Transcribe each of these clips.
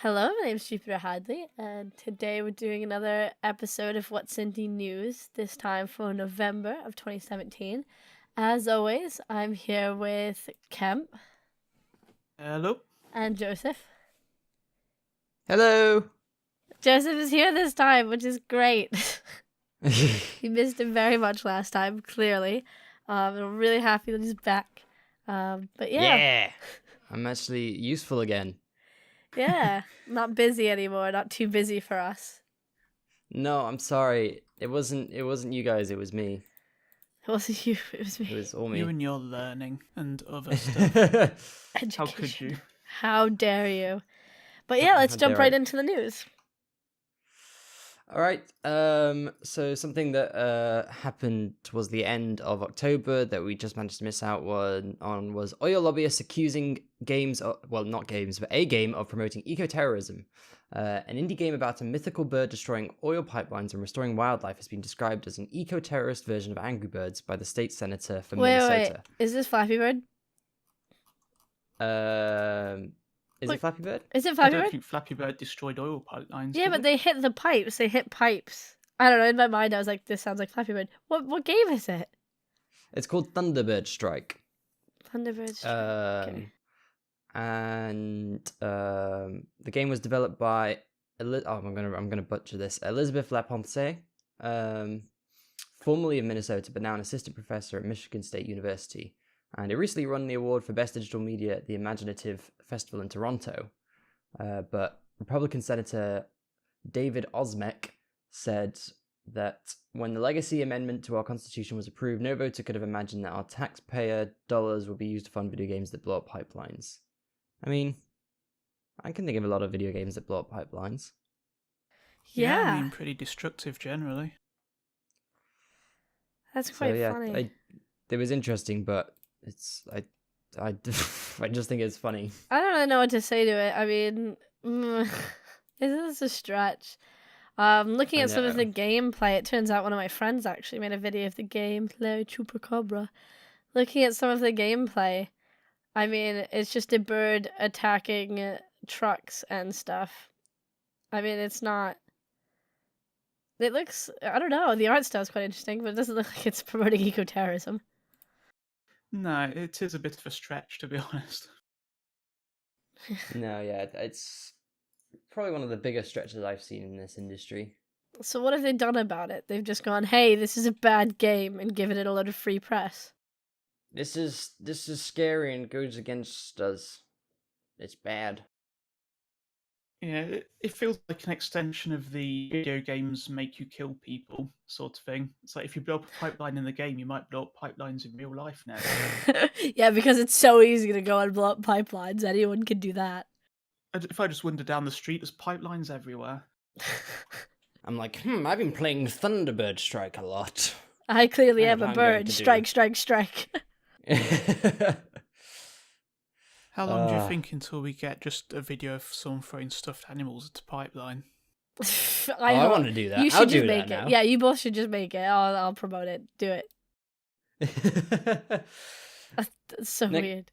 Hello, my name's Jupiter Hadley, and today we're doing another episode of What's Indie News, this time for November of 2017. As always, I'm here with Kemp Hello. and Joseph. Hello. Joseph is here this time, which is great. We missed him very much last time, clearly. I'm really happy that he's back. But yeah. I'm actually useful again. Yeah, not busy anymore, not too busy for us. No, I'm sorry. It wasn't you guys, it was me. It wasn't you, it was me. It was all me. You and your learning and other stuff. Education. How could you? How dare you? But yeah, let's jump right into the news. All right. So something that happened towards the end of October that we just managed to miss out on was oil lobbyists accusing not games, but a game of promoting eco-terrorism. An indie game about a mythical bird destroying oil pipelines and restoring wildlife has been described as an eco-terrorist version of Angry Birds by the state senator from Minnesota. Wait. Is this Flappy Bird? Is it Flappy Bird? Is it I Flappy don't Bird? think Flappy Bird destroyed oil pipelines. Yeah, did but it? they hit the pipes. They hit pipes. I don't know. In my mind, I was like, this sounds like Flappy Bird. What game is it? It's called Thunderbird Strike. Thunderbird Strike. Okay. And the game was developed by I'm gonna butcher this. Elizabeth Laponce, formerly of Minnesota, but now an assistant professor at Michigan State University. And it recently won the award for Best Digital Media at the Imaginative Festival in Toronto. But Republican Senator David Osmek said that when the legacy amendment to our Constitution was approved, no voter could have imagined that our taxpayer dollars would be used to fund video games that blow up pipelines. I mean, I can think of a lot of video games that blow up pipelines. Yeah. I mean, pretty destructive generally. That's quite So, funny. it was interesting, but I just think it's funny. I don't really know what to say to it. I mean, this a stretch. Looking at some of the gameplay, it turns out one of my friends actually made a video of the gameplay, Chupacabra. Looking at some of the gameplay, I mean, it's just a bird attacking trucks and stuff. I mean, it's not... It looks... I don't know, the art style's quite interesting, but it doesn't look like it's promoting eco-terrorism. No, it is a bit of a stretch, to be honest. No, yeah, it's probably one of the biggest stretches I've seen in this industry. So what have they done about it? They've just gone, hey, this is a bad game, and given it a lot of free press. This is scary and goes against us. It's bad. Yeah, it feels like an extension of the video games make you kill people sort of thing. It's like if you blow up a pipeline in the game, you might blow up pipelines in real life now. Yeah, because it's so easy to go and blow up pipelines. Anyone can do that. If I just wander down the street, there's pipelines everywhere. I'm like, I've been playing Thunderbird Strike a lot. I clearly I am know a what I'm going bird. to do. Strike, strike, strike. How long do you think until we get just a video of someone throwing stuffed animals at a pipeline? I want to do that. You should I'll just do make that it. now. Yeah, you both should just make it. I'll promote it. Do it. That's so weird.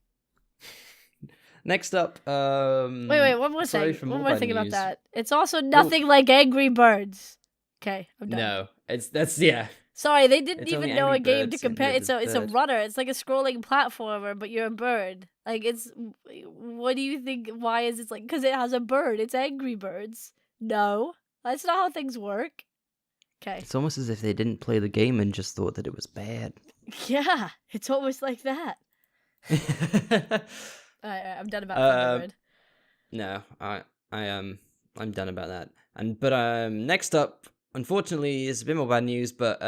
Next up, Wait, one more sorry thing. for One more more bad thing about news. that. It's also nothing like Angry Birds. Okay, I'm done. No, that's yeah. Sorry, they didn't It's only even know a Angry game to Birds and compare. you're It's the a bird. runner. It's like a scrolling platformer, but you're a bird. Like it's. What do you think? Why is it like? Because it has a bird. It's Angry Birds. No, that's not how things work. Okay. It's almost as if they didn't play the game and just thought that it was bad. Yeah, it's almost like that. Alright, I'm done about Thunderbird. No, I'm done about that. But next up, unfortunately, is a bit more bad news. But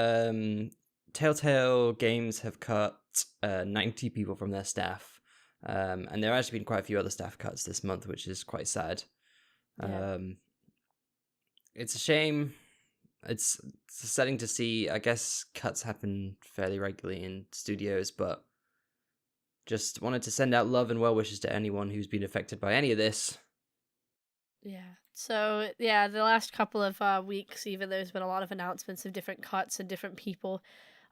Telltale Games have cut 90 people from their staff, and there have actually been quite a few other staff cuts this month, which is quite sad. Yeah. It's a shame. It's upsetting to see. I guess cuts happen fairly regularly in studios, but just wanted to send out love and well wishes to anyone who's been affected by any of this. Yeah. So, yeah, the last couple of weeks, even there's been a lot of announcements of different cuts and different people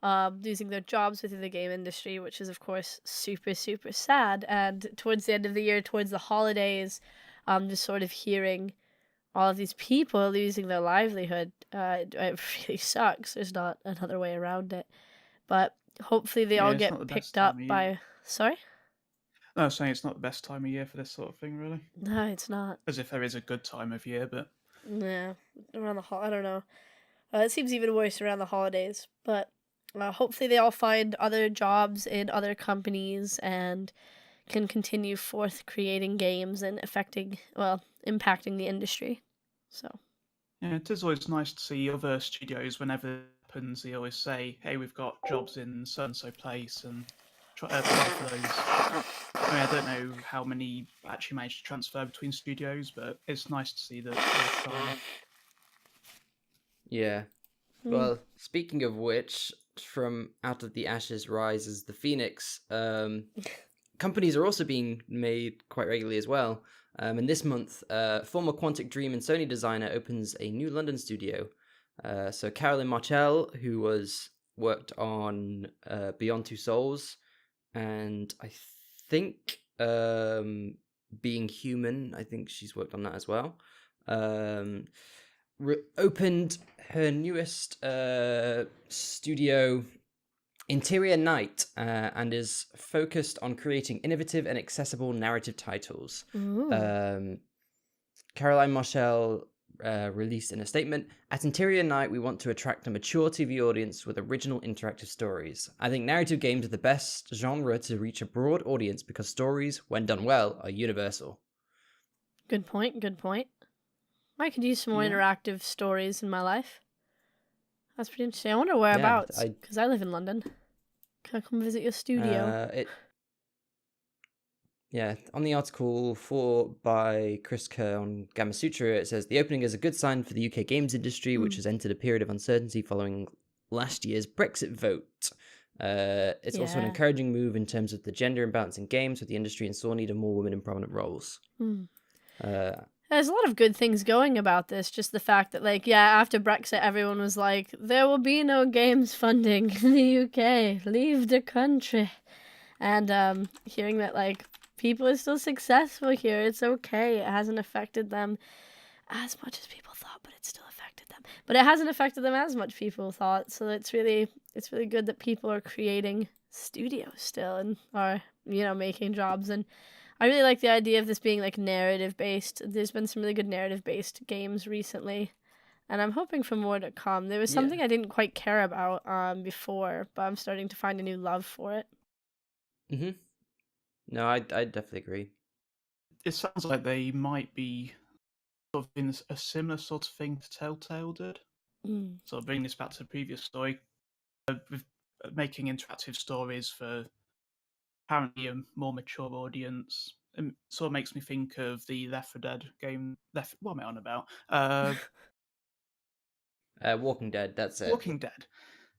losing their jobs within the game industry, which is, of course, super, super sad. And towards the end of the year, towards the holidays, just sort of hearing all of these people losing their livelihood, it really sucks. There's not another way around it. But hopefully they all it's not the get best picked up time of year. by... Sorry? No, I was saying it's not the best time of year for this sort of thing, really. No, it's not. As if there is a good time of year, but Yeah, around I don't know. It seems even worse around the holidays. But hopefully they all find other jobs in other companies and can continue forth creating games and impacting the industry. So. yeah, it is always nice to see other studios. Whenever it happens, they always say, "Hey, we've got jobs in so and so place," and apply for those. I mean, I don't know how many actually manage to transfer between studios, but it's nice to see that they're trying. Yeah. Well, speaking of which, from out of the ashes rises the phoenix. Companies are also being made quite regularly as well. And this month, former Quantic Dream and Sony designer opens a new London studio. So Caroline Marchell, who worked on Beyond Two Souls, and I think Being Human. I think she's worked on that as well. Opened her newest studio, Interior Night, and is focused on creating innovative and accessible narrative titles. Caroline Marchell released in a statement, "At Interior Night, we want to attract a mature TV audience with original interactive stories. I think narrative games are the best genre to reach a broad audience because stories, when done well, are universal." Good point. I could use some more interactive stories in my life. That's pretty interesting. I wonder whereabouts, because I live in London. Can I come visit your studio? On the article by Chris Kerr on Gamasutra, it says, "The opening is a good sign for the UK games industry, which has entered a period of uncertainty following last year's Brexit vote. It's also an encouraging move in terms of the gender imbalance in games, with the industry in sore need of more women in prominent roles." There's a lot of good things going about this. Just the fact that, after Brexit, everyone was like, there will be no games funding in the UK. Leave the country. And hearing that, people are still successful here. It's okay. It hasn't affected them as much as people thought, but it still affected them. But it hasn't affected them as much people thought. So it's really good that people are creating studios still and are, making jobs. And I really like the idea of this being narrative-based. There's been some really good narrative-based games recently, and I'm hoping for more to come. There was something I didn't quite care about before, but I'm starting to find a new love for it. Mm-hmm. No, I definitely agree. It sounds like they might be sort of in a similar sort of thing to Telltale did. So bringing this back to the previous story, with making interactive stories for apparently a more mature audience. It sort of makes me think of the Left 4 Dead game. What am I on about? Walking Dead, that's it. Walking Dead.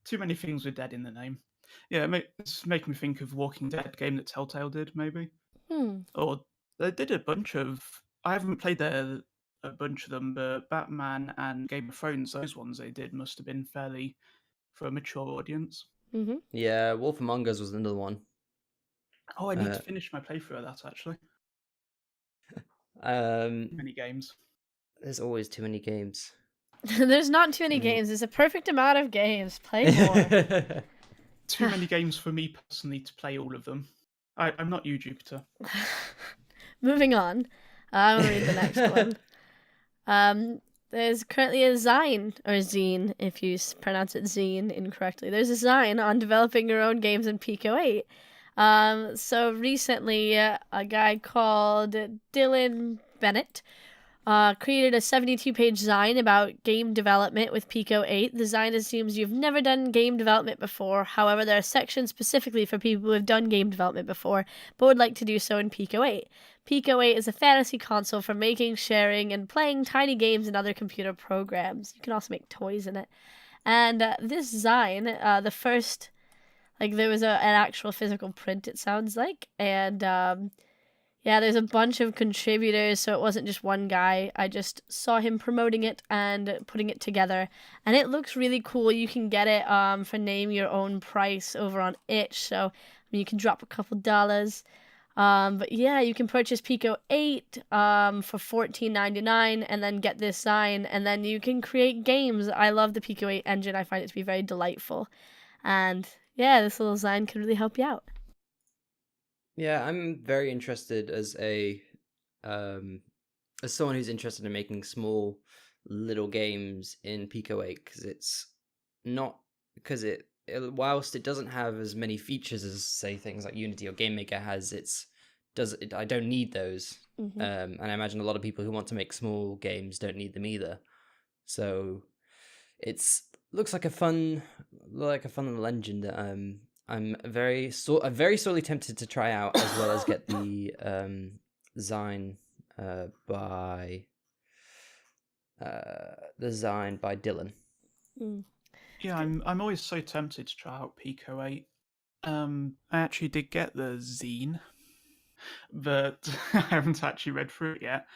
Too many things with dead in the name. Yeah, it's making me think of Walking Dead game that Telltale did, maybe. Or they did a bunch of... I haven't played a bunch of them, but Batman and Game of Thrones, those ones they did must have been fairly for a mature audience. Mm-hmm. Yeah, Wolf Among Us was another one. Oh, I need to finish my playthrough of that, actually. Many games. There's always too many games. There's not too many games. There's a perfect amount of games. Play more. Too many games for me personally to play all of them. I'm not you, Jupiter. Moving on. I'm going to read the next one. There's currently a zine, or zine, if you pronounce it zine incorrectly. There's a zine on developing your own games in Pico8. So recently, a guy called Dylan Bennett created a 72-page zine about game development with Pico8. The zine assumes you've never done game development before. However, there are sections specifically for people who have done game development before, but would like to do so in Pico8. Pico8 is a fantasy console for making, sharing, and playing tiny games and other computer programs. You can also make toys in it. And this zine, the first... there was an actual physical print, it sounds like. And, there's a bunch of contributors, so it wasn't just one guy. I just saw him promoting it and putting it together. And it looks really cool. You can get it for name your own price over on itch. So, you can drop a couple dollars. But yeah, you can purchase Pico8 for $14.99 and then get this sign, and then you can create games. I love the Pico8 engine. I find it to be very delightful. And yeah, this little sign could really help you out. Yeah, I'm very interested as someone who's interested in making small little games in Pico8 because whilst it doesn't have as many features as say things like Unity or GameMaker has, I don't need those. And I imagine a lot of people who want to make small games don't need them either. So it's looks like a fun little engine that I'm very sorely tempted to try out, as well as get the design by Dylan. Yeah, I'm always so tempted to try out Pico8. I actually did get the zine, but I haven't actually read through it yet.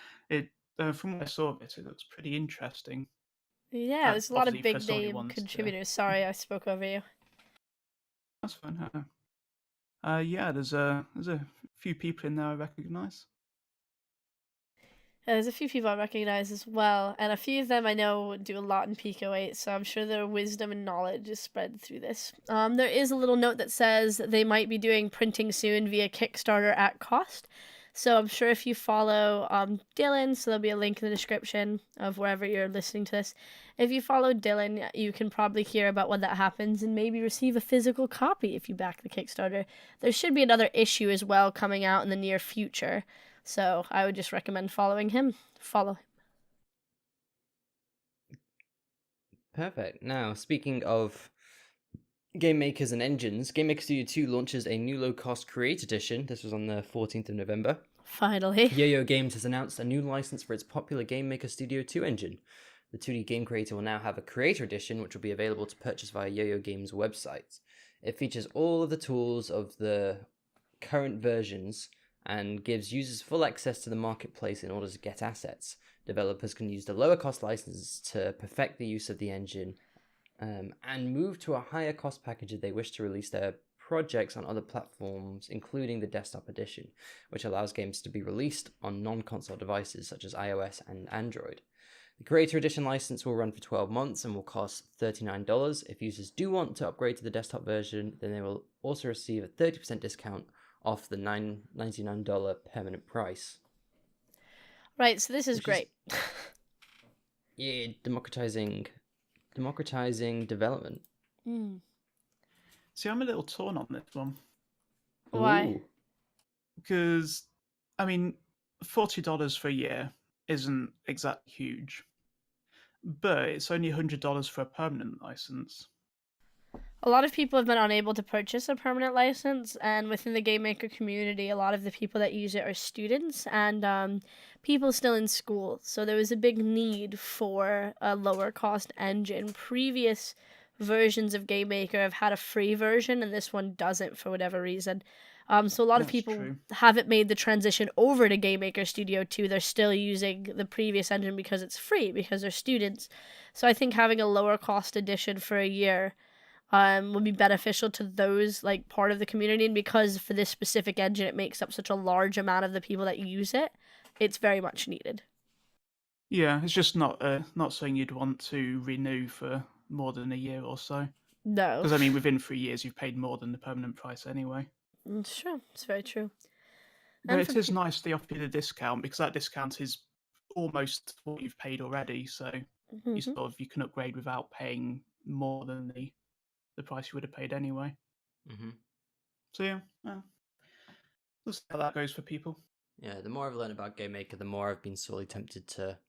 From what I saw of it, it looks pretty interesting. Yeah, there's a lot of big somebody name wants to- contributors. Sorry, I spoke over you. That's fine. Yeah, there's a few people in there I recognise. There's a few people I recognize as well, and a few of them I know do a lot in Pico8, so I'm sure their wisdom and knowledge is spread through this. There is a little note that says they might be doing printing soon via Kickstarter at cost. So I'm sure if you follow Dylan, so there'll be a link in the description of wherever you're listening to this. If you follow Dylan, you can probably hear about when that happens and maybe receive a physical copy if you back the Kickstarter. There should be another issue as well coming out in the near future. So I would just recommend following him. Follow him. Perfect. Now, speaking of game makers and engines, Game Maker Studio 2 launches a new low-cost Create Edition. This was on the 14th of November. Finally. Yo-Yo Games has announced a new license for its popular Game Maker Studio 2 engine. The 2D game creator will now have a Creator Edition, which will be available to purchase via Yo-Yo Games' website. It features all of the tools of the current versions and gives users full access to the marketplace in order to get assets. Developers can use the lower cost licenses to perfect the use of the engine and move to a higher cost package if they wish to release their projects on other platforms, including the desktop edition, which allows games to be released on non-console devices such as iOS and Android. The Creator Edition license will run for 12 months and will cost $39. If users do want to upgrade to the desktop version, then they will also receive a 30% discount off the $99 permanent price. Right, so this is great. Yeah, democratizing development. See, I'm a little torn on this one. Why? Ooh. Because, I mean, $40 for a year isn't exactly huge, but it's only $100 for a permanent license. A lot of people have been unable to purchase a permanent license, and within the game maker community, a lot of the people that use it are students and people still in school. So there was a big need for a lower cost engine. Previous versions of Game Maker have had a free version, and this one doesn't for whatever reason. So a lot of people haven't made the transition over to Game Maker Studio 2. They're still using the previous engine because it's free, because they're students. So I think having a lower cost edition for a year would be beneficial to those, like, part of the community, and because for this specific engine it makes up such a large amount of the people that use it, it's very much needed. Yeah, it's just not something you'd want to renew for more than a year or so. No. Because, I mean, within 3 years you've paid more than the permanent price anyway. It's true. It's very true. But it is nice they offer you the discount, because that discount is almost what you've paid already, so you can upgrade without paying more than the price you would have paid anyway. So yeah, we'll see how that goes for people. Yeah, the more I've learned about Game Maker, the more I've been sorely tempted to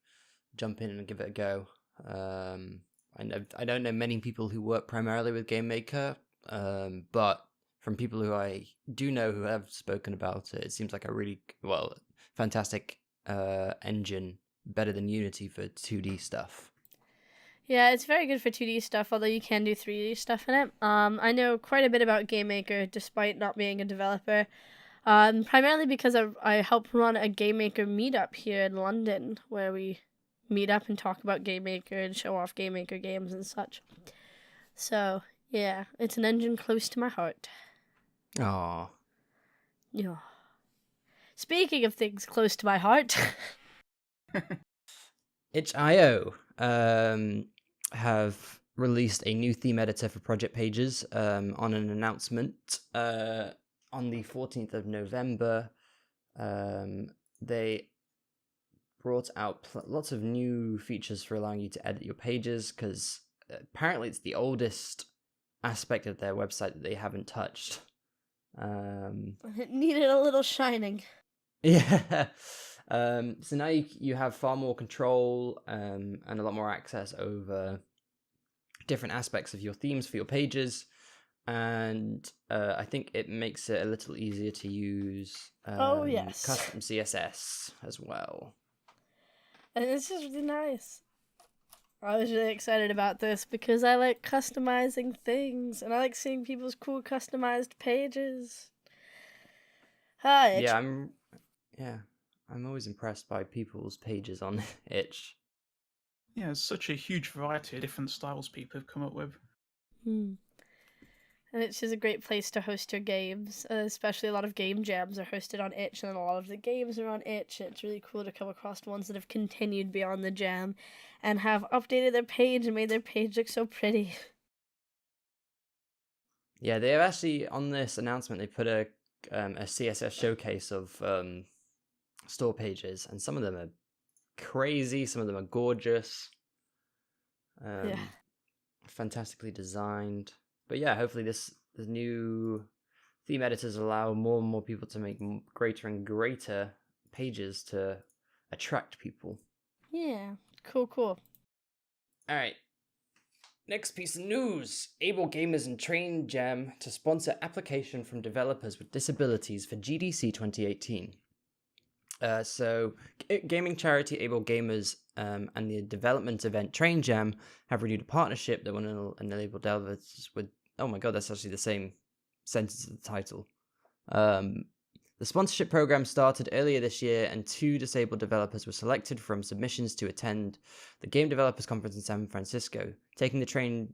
jump in and give it a go. I don't know many people who work primarily with Game Maker, but from people who I do know who have spoken about it, it seems like a really fantastic engine, better than Unity for 2D stuff. Yeah, it's very good for 2D stuff, although you can do 3D stuff in it. I know quite a bit about Game Maker, despite not being a developer, primarily because I help run a Game Maker meetup here in London, where we meet up and talk about Game Maker and show off Game Maker games and such. So, yeah, it's an engine close to my heart. Aww. Yeah. Speaking of things close to my heart. itch.io have released a new theme editor for project pages on an announcement on the 14th of November. They brought out lots of new features for allowing you to edit your pages, because apparently it's the oldest aspect of their website that they haven't touched. It needed a little shining. Yeah. So now you have far more control and a lot more access over different aspects of your themes for your pages, and I think it makes it a little easier to use custom CSS as well. And it's just really nice. I was really excited about this because I like customizing things, and I like seeing people's cool customized pages. Hi. Yeah, I'm always impressed by people's pages on Itch. Yeah, there's such a huge variety of different styles people have come up with. And Itch is a great place to host your games, especially a lot of game jams are hosted on Itch, and a lot of the games are on Itch. It's really cool to come across ones that have continued beyond the jam and have updated their page and made their page look so pretty. Yeah, they have actually, on this announcement, they put a CSS showcase of store pages, and some of them are crazy, some of them are gorgeous, fantastically designed. But yeah, hopefully the new theme editors allow more and more people to make greater and greater pages to attract people. Yeah, cool. All right. Next piece of news. Able Gamers and Train Jam to sponsor application from developers with disabilities for GDC 2018. So, gaming charity Able Gamers and the development event Train Jam have renewed a partnership that will enable developers with... Oh my god, that's actually the same sentence of the title. The sponsorship program started earlier this year, and 2 disabled developers were selected from submissions to attend the Game Developers Conference in San Francisco, taking the Train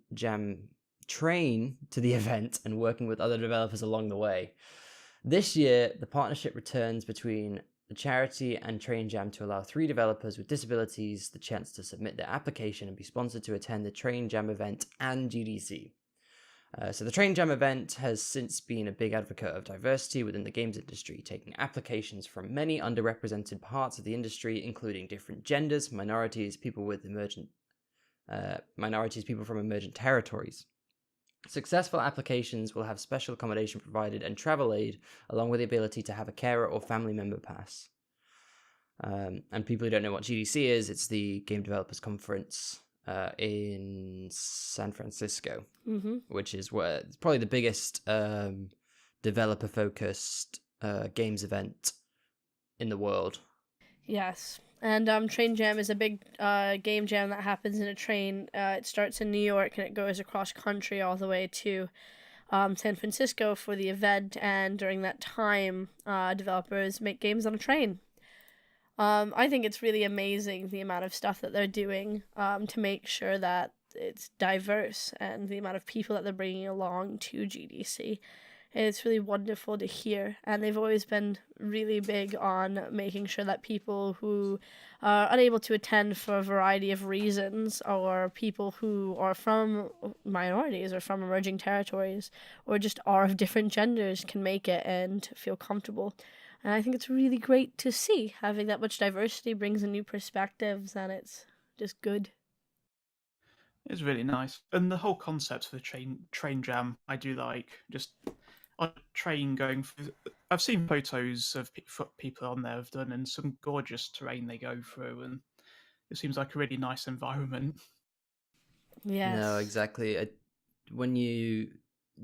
to the event and working with other developers along the way. This year, the partnership returns between the charity and Train Jam to allow 3 developers with disabilities the chance to submit their application and be sponsored to attend the Train Jam event and GDC. So the Train Jam event has since been a big advocate of diversity within the games industry, taking applications from many underrepresented parts of the industry, including different genders, minorities, people from emergent territories. Successful applications will have special accommodation provided and travel aid, along with the ability to have a carer or family member pass. And people who don't know what GDC is, it's the Game Developers Conference in San Francisco, which is where it's probably the biggest developer-focused games event in the world. Yes, and Train Jam is a big game jam that happens in a train. It starts in New York and it goes across country all the way to San Francisco for the event, and during that time, developers make games on a train. I think it's really amazing the amount of stuff that they're doing to make sure that it's diverse, and the amount of people that they're bringing along to GDC. It's really wonderful to hear, and they've always been really big on making sure that people who are unable to attend for a variety of reasons, or people who are from minorities or from emerging territories, or just are of different genders, can make it and feel comfortable. And I think it's really great to see. Having that much diversity brings in new perspectives, and it's just good. It's really nice. And the whole concept of the train jam, I do like. Just on a train going through... I've seen photos of people on there have done, and some gorgeous terrain they go through, and it seems like a really nice environment. Yes. No, exactly. When you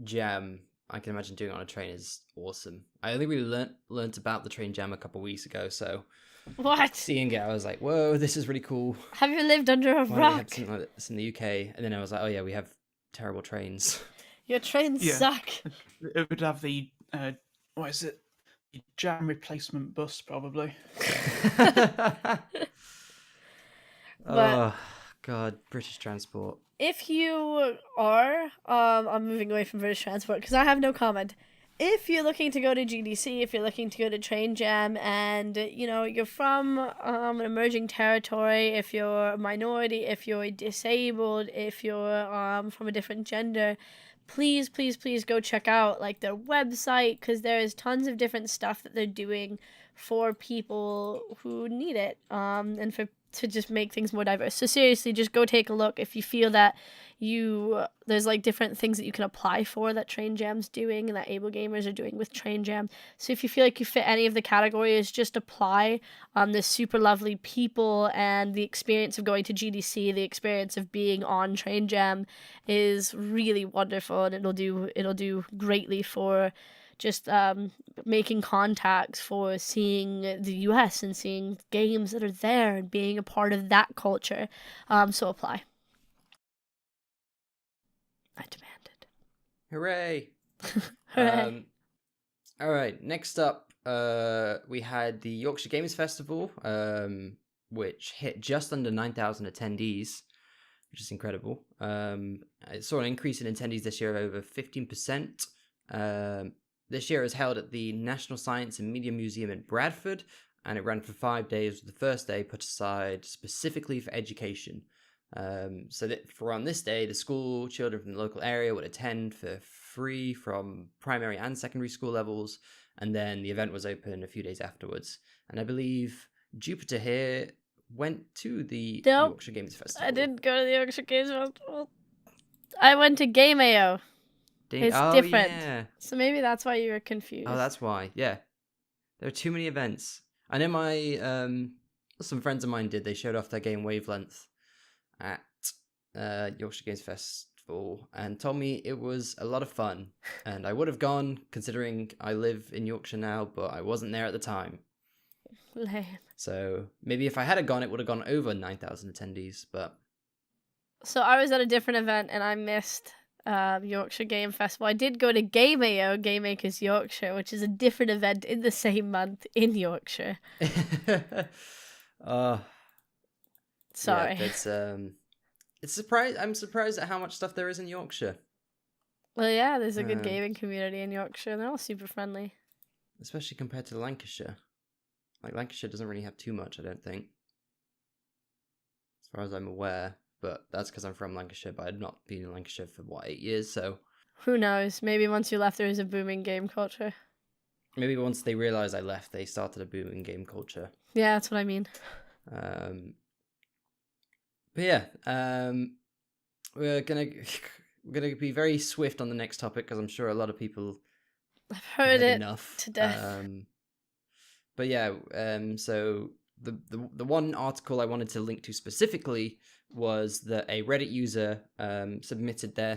jam, I can imagine doing it on a train is awesome. I only really learnt about the Train Jam a couple of weeks ago, so what? Seeing it, I was like, whoa, this is really cool. Have you lived under a rock? We have something like this in the UK, and then I was like, oh yeah, we have terrible trains. Your trains suck. It would have the what is it? The jam replacement bus, probably. Oh god, British transport. If you are, I'm moving away from British transport because I have no comment. if you're looking to go to GDC, if you're looking to go to Train Jam, and you're from an emerging territory, if you're a minority, if you're disabled, if you're from a different gender, please, please, please go check out like their website, because there is tons of different stuff that they're doing for people who need it, and to just make things more diverse. So seriously, just go take a look if you feel that there's like different things that you can apply for that Train Jam's doing and that Able Gamers are doing with Train Jam. So if you feel like you fit any of the categories, just apply. There's super lovely people, and the experience of going to GDC, the experience of being on Train Jam is really wonderful, and it'll do greatly for just making contacts, for seeing the US and seeing games that are there and being a part of that culture. So apply. I demand it. Hooray! Hooray. All right, next up, we had the Yorkshire Games Festival, which hit just under 9,000 attendees, which is incredible. It saw an increase in attendees this year of over 15%. This year is held at the National Science and Media Museum in Bradford, and it ran for 5 days, with the first day put aside specifically for education. So that on this day, the school children from the local area would attend for free from primary and secondary school levels, and then the event was open a few days afterwards. And I believe Jupiter here went to the Yorkshire Games Festival. I didn't go to the Yorkshire Games Festival. I went to Game AO. It's different. Yeah. So maybe that's why you were confused. Oh, that's why. Yeah. There are too many events. I know my some friends of mine did. They showed off their game Wavelength at Yorkshire Games Festival and told me it was a lot of fun. And I would have gone, considering I live in Yorkshire now, but I wasn't there at the time. Lame. So maybe if I had gone, it would have gone over 9,000 attendees. But so I was at a different event and I missed Yorkshire Game Festival. I did go to Game AO, Game Makers Yorkshire, which is a different event in the same month in Yorkshire. Sorry. Yeah, I'm surprised at how much stuff there is in Yorkshire. Well, yeah, there's a good gaming community in Yorkshire, and they're all super friendly. Especially compared to Lancashire. Like, Lancashire doesn't really have too much, I don't think. As far as I'm aware. But that's because I'm from Lancashire, but I've not been in Lancashire for, 8 years, so... Who knows? Maybe once you left, there is a booming game culture. Maybe once they realised I left, they started a booming game culture. Yeah, that's what I mean. But yeah, we're gonna be very swift on the next topic, because I'm sure a lot of people have heard it enough to death. But yeah, so the one article I wanted to link to specifically was that a Reddit user submitted their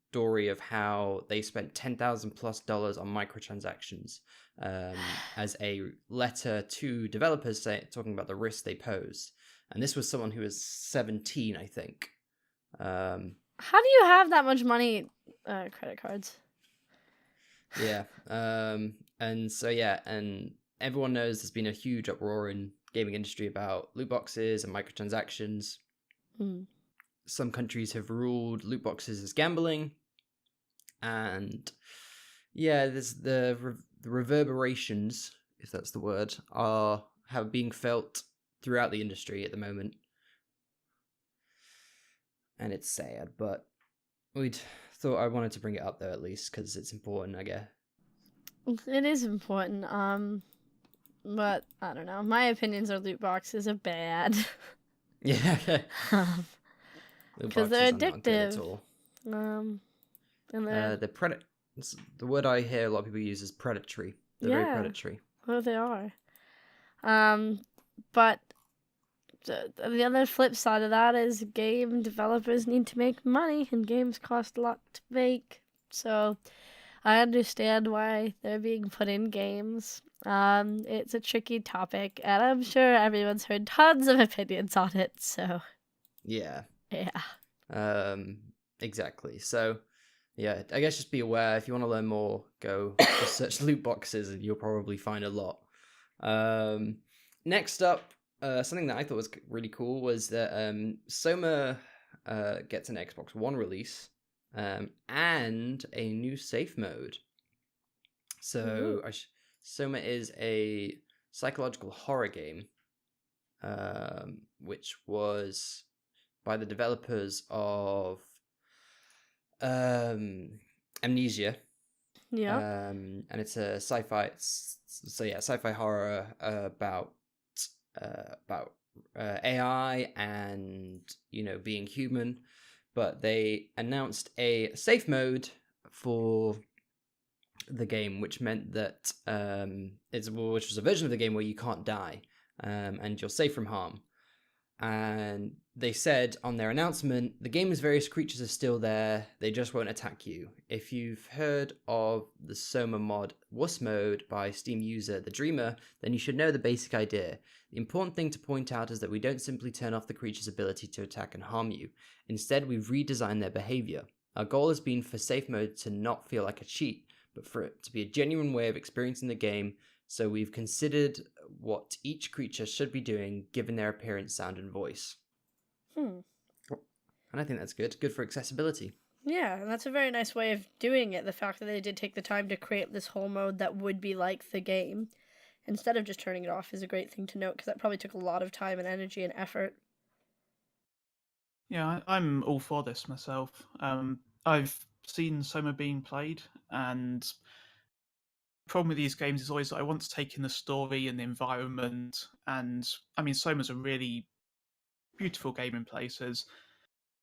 story of how they spent $10,000+ on microtransactions as a letter to developers talking about the risks they posed. And this was someone who was 17, I think. How do you have that much money? Credit cards. Yeah. And so, yeah, and everyone knows there's been a huge uproar in gaming industry about loot boxes and microtransactions. Some countries have ruled loot boxes as gambling. And yeah, there's the reverberations, if that's the word, have been felt throughout the industry at the moment. And it's sad, but I wanted to bring it up there at least because it's important, I guess. It is important, but I don't know. My opinions on loot boxes are bad. Yeah. Because they're addictive. And the word I hear a lot of people use is predatory. They're very predatory. Well, they are. But the other flip side of that is game developers need to make money, and games cost a lot to make. So I understand why they're being put in games. It's a tricky topic, and I'm sure everyone's heard tons of opinions on it. So yeah. Exactly. So yeah, I guess just be aware. If you want to learn more, go just search loot boxes, and you'll probably find a lot. Next up, something that I thought was really cool was that Soma gets an Xbox One release and a new safe mode. So Soma is a psychological horror game, which was by the developers of Amnesia. Yeah. And it's a sci-fi. Sci-fi horror about AI and being human. But they announced a safe mode for the game, which meant that which was a version of the game where you can't die, and you're safe from harm. And they said on their announcement, the game's various creatures are still there, they just won't attack you. If you've heard of the Soma mod Wuss mode by Steam user The Dreamer, then you should know the basic idea. The important thing to point out is that we don't simply turn off the creature's ability to attack and harm you. Instead, we've redesigned their behavior. Our goal has been for safe mode to not feel like a cheat, but for it to be a genuine way of experiencing the game. So we've considered what each creature should be doing given their appearance, sound, and voice. And I think that's good. Good for accessibility. Yeah, and that's a very nice way of doing it. The fact that they did take the time to create this whole mode that would be like the game, instead of just turning it off, is a great thing to note, because that probably took a lot of time and energy and effort. Yeah, I'm all for this myself. I've seen Soma being played, and the problem with these games is always that I want to take in the story and the environment, and I mean, Soma's a really beautiful game in places,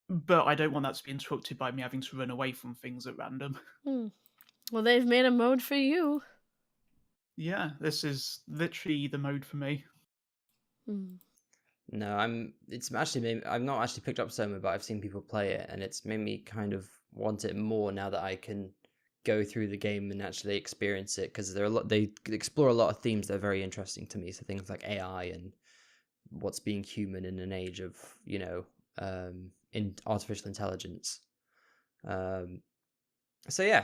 but I don't want that to be interrupted by me having to run away from things at random. Well, they've made a mode for you. Yeah, this is literally the mode for me. No, I've not actually picked up Soma, but I've seen people play it, and it's made me kind of want it more now that I can go through the game and actually experience it, because they explore a lot of themes that are very interesting to me. So things like AI and what's being human in an age of in artificial intelligence. So yeah,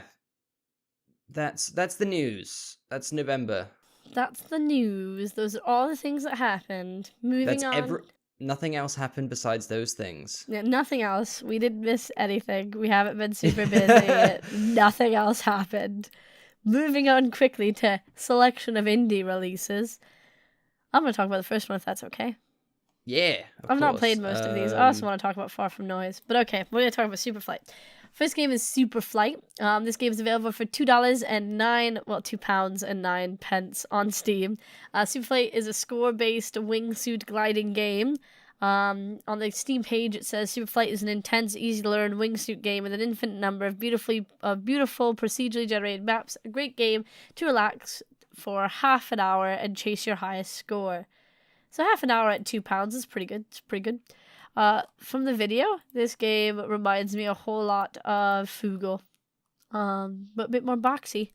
that's the news. That's November. That's the news. Those are all the things that happened. Moving on. Nothing else happened besides those things. Yeah, nothing else. We didn't miss anything. We haven't been super busy. Nothing else happened. Moving on quickly to selection of indie releases. I'm going to talk about the first one, if that's okay. Yeah, I've not played most of these. I also want to talk about Far From Noise. But okay, we're going to talk about Superflight. First game is Superflight. This game is available for £2.09 on Steam. Superflight is a score-based wingsuit gliding game. On the Steam page, it says Superflight is an intense, easy-to-learn wingsuit game with an infinite number of beautiful, procedurally generated maps. A great game to relax for half an hour and chase your highest score. So half an hour at £2 is pretty good. It's pretty good. From the video, this game reminds me a whole lot of Fugal, but a bit more boxy,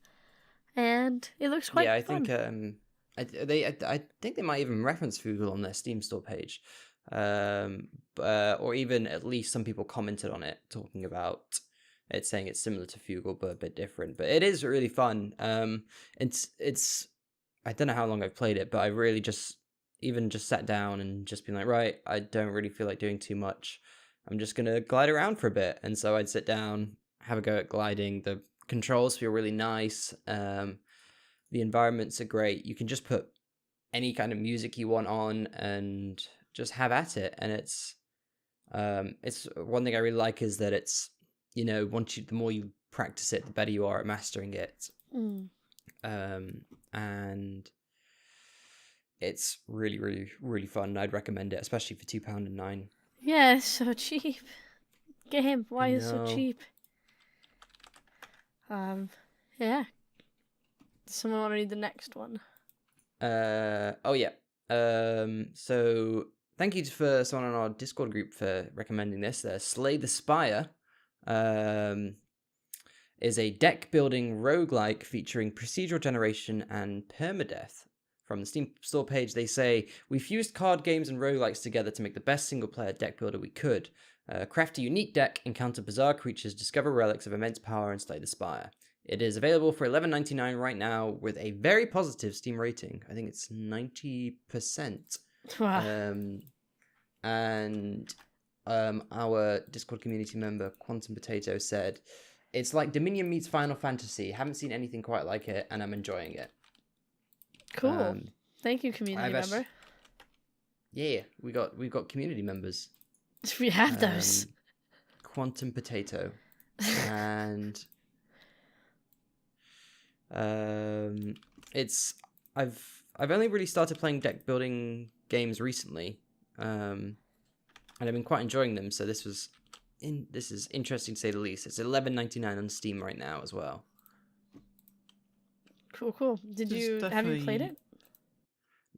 and it looks quite fun. I think they might even reference Fugal on their Steam store page, or even at least some people commented on it, talking about it, saying it's similar to Fugal but a bit different. But it is really fun. It's I don't know how long I've played it, but I really just sat down and just been like, right, I don't really feel like doing too much. I'm just going to glide around for a bit. And so I'd sit down, have a go at gliding. The controls feel really nice. The environments are great. You can just put any kind of music you want on and just have at it. And it's one thing I really like is that it's, the more you practice it, the better you are at mastering it. And it's really, really, really fun. I'd recommend it, especially for £2.09. Yeah, it's so cheap. Game, why is it so cheap? Yeah. Does someone want to read the next one? So thank you for someone on our Discord group for recommending this. Slay the Spire is a deck building roguelike featuring procedural generation and permadeath. From the Steam store page, they say, we fused card games and roguelikes together to make the best single-player deck builder we could. Craft a unique deck, encounter bizarre creatures, discover relics of immense power, and slay the spire. It is available for $11.99 right now with a very positive Steam rating. I think it's 90%. Wow. And our Discord community member, Quantum Potato, said, It's like Dominion meets Final Fantasy. Haven't seen anything quite like it, and I'm enjoying it. Cool. Thank you, community member. Yeah, we got community members. We have those. Quantum Potato, and it's I've only really started playing deck building games recently, and I've been quite enjoying them. So this is interesting to say the least. It's $11.99 on Steam right now as well. Cool. Have you played it?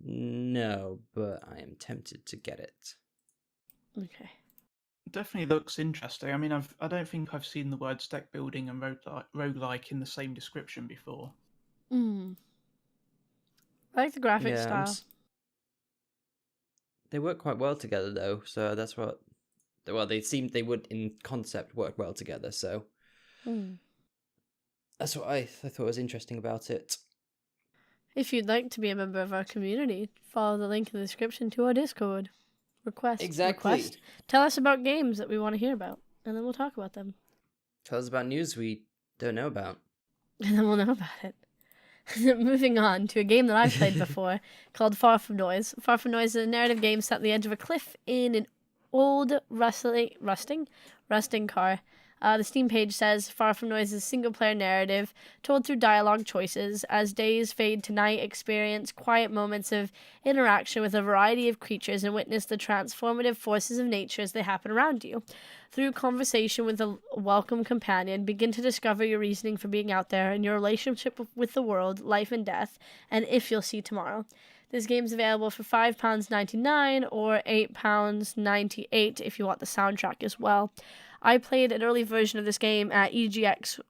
No, but I am tempted to get it. Okay. Definitely looks interesting. I mean, I don't think I've seen the words deck building and roguelike in the same description before. I like the graphic style. They work quite well together, though. So that's what. Well, they seemed they would in concept work well together. So that's what I thought was interesting about it. If you'd like to be a member of our community, follow the link in the description to our Discord. Request. Tell us about games that we want to hear about, and then we'll talk about them. Tell us about news we don't know about. And then we'll know about it. Moving on to a game that I've played before called Far From Noise. Far From Noise is a narrative game set on the edge of a cliff in an old rusting car. The Steam page says Far From Noise is a single-player narrative told through dialogue choices. As days fade to night, experience quiet moments of interaction with a variety of creatures and witness the transformative forces of nature as they happen around you. Through conversation with a welcome companion, begin to discover your reasoning for being out there and your relationship with the world, life and death, and if you'll see tomorrow. This game is available for £5.99 or £8.98 if you want the soundtrack as well. I played an early version of this game at EGX,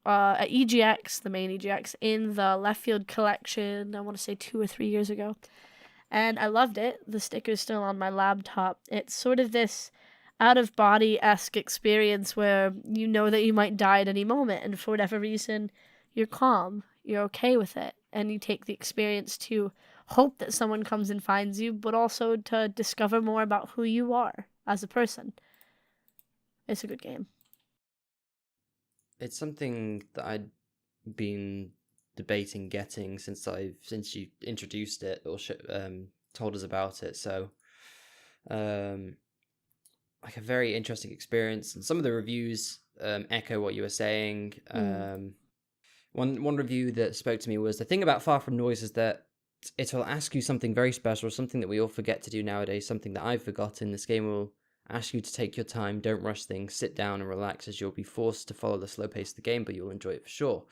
the main EGX, in the Left Field collection, I want to say 2 or 3 years ago. And I loved it. The sticker's still on my laptop. It's sort of this out-of-body-esque experience where you know that you might die at any moment, and for whatever reason, you're calm, you're okay with it, and you take the experience to hope that someone comes and finds you, but also to discover more about who you are as a person. It's a good game. It's something that I'd been debating getting since you introduced it or told us about it. So, like a very interesting experience, and some of the reviews echo what you were saying. One review that spoke to me was the thing about Far From Noise is that it'll ask you something very special, something that we all forget to do nowadays, something that I've forgotten. This game will ask you to take your time, don't rush things, sit down and relax, as you'll be forced to follow the slow pace of the game, but you'll enjoy it for sure.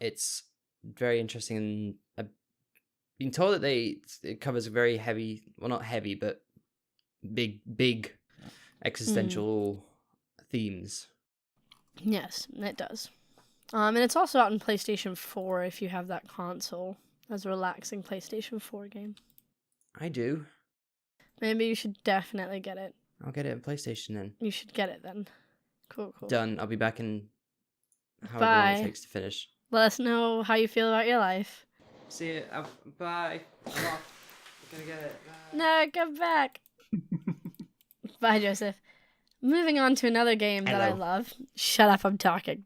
It's very interesting, and I've been told that it covers very heavy, well, not heavy, but big existential themes. Yes, it does. And it's also out on PlayStation 4 if you have that console, as a relaxing PlayStation 4 game. I do. Maybe you should definitely get it. I'll get it on PlayStation then. You should get it then. Cool. Done. I'll be back in however long it takes to finish. Let us know how you feel about your life. See you. Bye. I'm off. I'm gonna get it. Bye. No, come back. Bye, Joseph. Moving on to another game that I love. Shut up, I'm talking.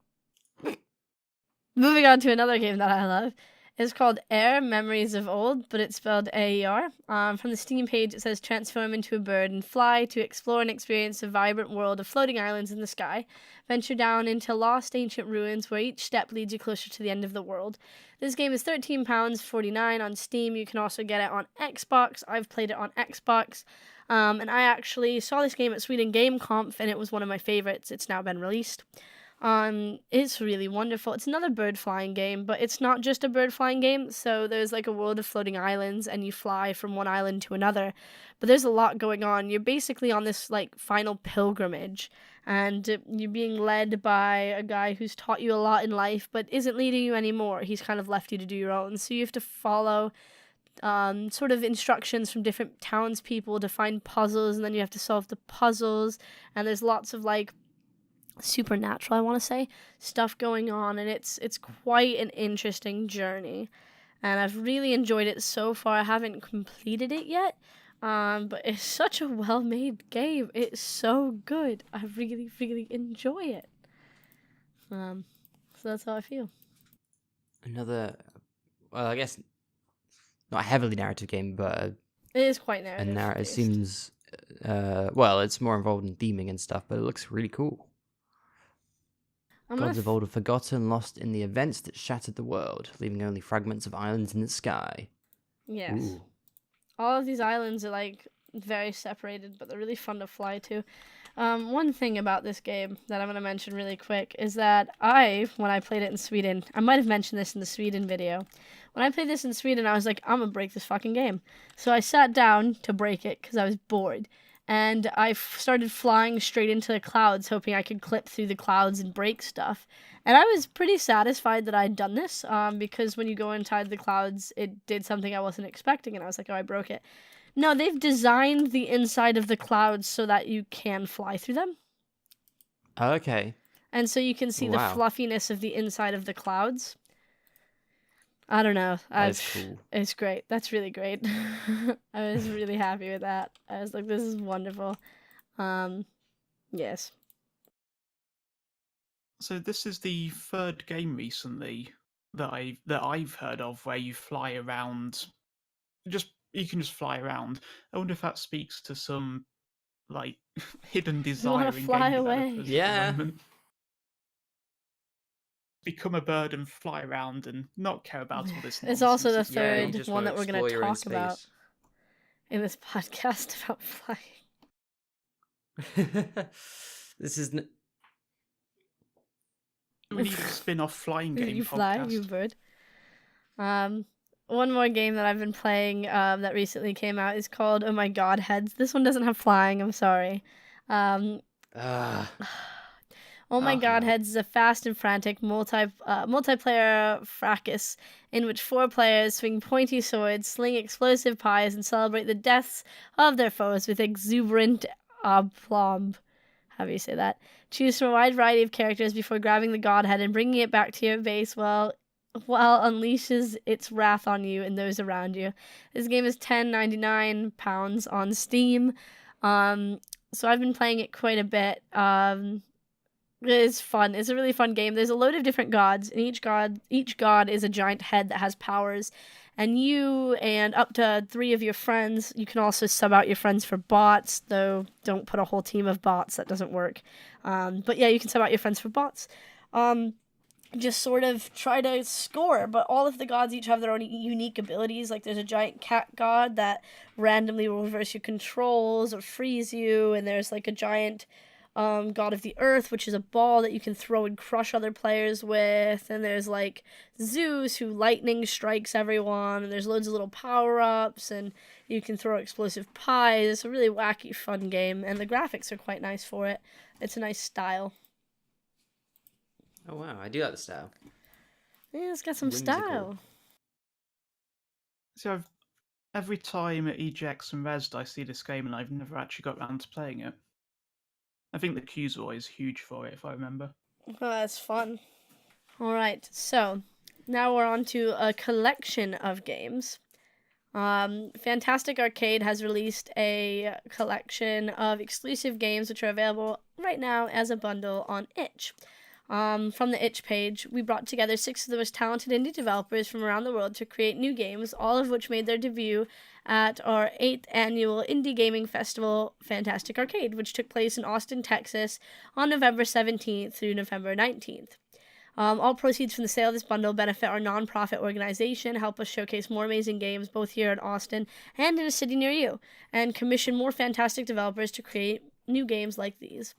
Moving on to another game that I love. It's called Air Memories of Old, but it's spelled A-E-R. From the Steam page, it says transform into a bird and fly to explore and experience a vibrant world of floating islands in the sky. Venture down into lost ancient ruins where each step leads you closer to the end of the world. This game is £13.49 on Steam. You can also get it on Xbox. I've played it on Xbox. And I actually saw this game at Sweden Game Conf, and it was one of my favorites. It's now been released. It's really wonderful. It's another bird flying game, but it's not just a bird flying game. So there's like a world of floating islands and you fly from one island to another, but there's a lot going on. You're basically on this like final pilgrimage, and you're being led by a guy who's taught you a lot in life, but isn't leading you anymore. He's kind of left you to do your own. So you have to follow sort of instructions from different townspeople to find puzzles, and then you have to solve the puzzles, and there's lots of like supernatural, I want to say, stuff going on, and it's quite an interesting journey, and I've really enjoyed it so far. I haven't completed it yet, but it's such a well-made game. It's so good. I really enjoy it. So that's how I feel. Another, well, I guess not a heavily narrative game, but It is quite narrative. it seems, well, it's more involved in theming and stuff, but it looks really cool. Gods of old are forgotten, lost in the events that shattered the world, leaving only fragments of islands in the sky. Yes. Ooh. All of these islands are like very separated, but they're really fun to fly to. One thing about this game that I'm going to mention really quick is that when I played it in Sweden, I might have mentioned this in the Sweden video. When I played this in Sweden, I was like, I'm going to break this fucking game. So I sat down to break it because I was bored. And I started flying straight into the clouds, hoping I could clip through the clouds and break stuff. And I was pretty satisfied that I'd done this, because when you go inside the clouds, it did something I wasn't expecting, and I was like, oh, I broke it. No, they've designed the inside of the clouds so that you can fly through them. Okay. And so you can see the fluffiness of the inside of the clouds. I don't know. That's cool. It's great. That's really great. I was really happy with that. I was like, this is wonderful. Yes. So this is the third game recently that I've heard of where you fly around. You can just fly around. I wonder if that speaks to some like hidden desire in game developers at the moment. Become a bird and fly around and not care about all this nonsense. It's also the third one that we're going to talk about in this podcast about flying. This is... We need a spin-off flying game you podcast. Fly, you bird. One more game that I've been playing that recently came out is called Oh My God Heads. This one doesn't have flying, I'm sorry. Oh My God Heads is a fast and frantic multiplayer fracas in which 4 players swing pointy swords, sling explosive pies, and celebrate the deaths of their foes with exuberant aplomb. How do you say that? Choose from a wide variety of characters before grabbing the godhead and bringing it back to your base while unleashes its wrath on you and those around you. This game is £10.99 on Steam. So I've been playing it quite a bit. It's fun. It's a really fun game. There's a load of different gods, and each god is a giant head that has powers. And you and up to 3 of your friends, you can also sub out your friends for bots, though don't put a whole team of bots, that doesn't work. But yeah, you can sub out your friends for bots. Just sort of try to score, but all of the gods each have their own unique abilities. Like there's a giant cat god that randomly will reverse your controls or freeze you, and there's like a giant god of the earth, which is a ball that you can throw and crush other players with, and there's like Zeus, who lightning strikes everyone, and there's loads of little power-ups, and you can throw explosive pies. It's a really wacky, fun game, and the graphics are quite nice for it. It's a nice style. Oh wow, I do like the style. Yeah, it's got some style. So every time at EGX and Rezzed I see this game, and I've never actually got around to playing it. I think the queues are always huge for it, if I remember. Oh, that's fun. Alright, so now we're on to a collection of games. Fantastic Arcade has released a collection of exclusive games which are available right now as a bundle on itch. From the itch page, we brought together 6 of the most talented indie developers from around the world to create new games, all of which made their debut at our 8th annual Indie Gaming Festival, Fantastic Arcade, which took place in Austin, Texas on November 17th through November 19th. All proceeds from the sale of this bundle benefit our nonprofit organization, help us showcase more amazing games both here in Austin and in a city near you, and commission more fantastic developers to create new games like these.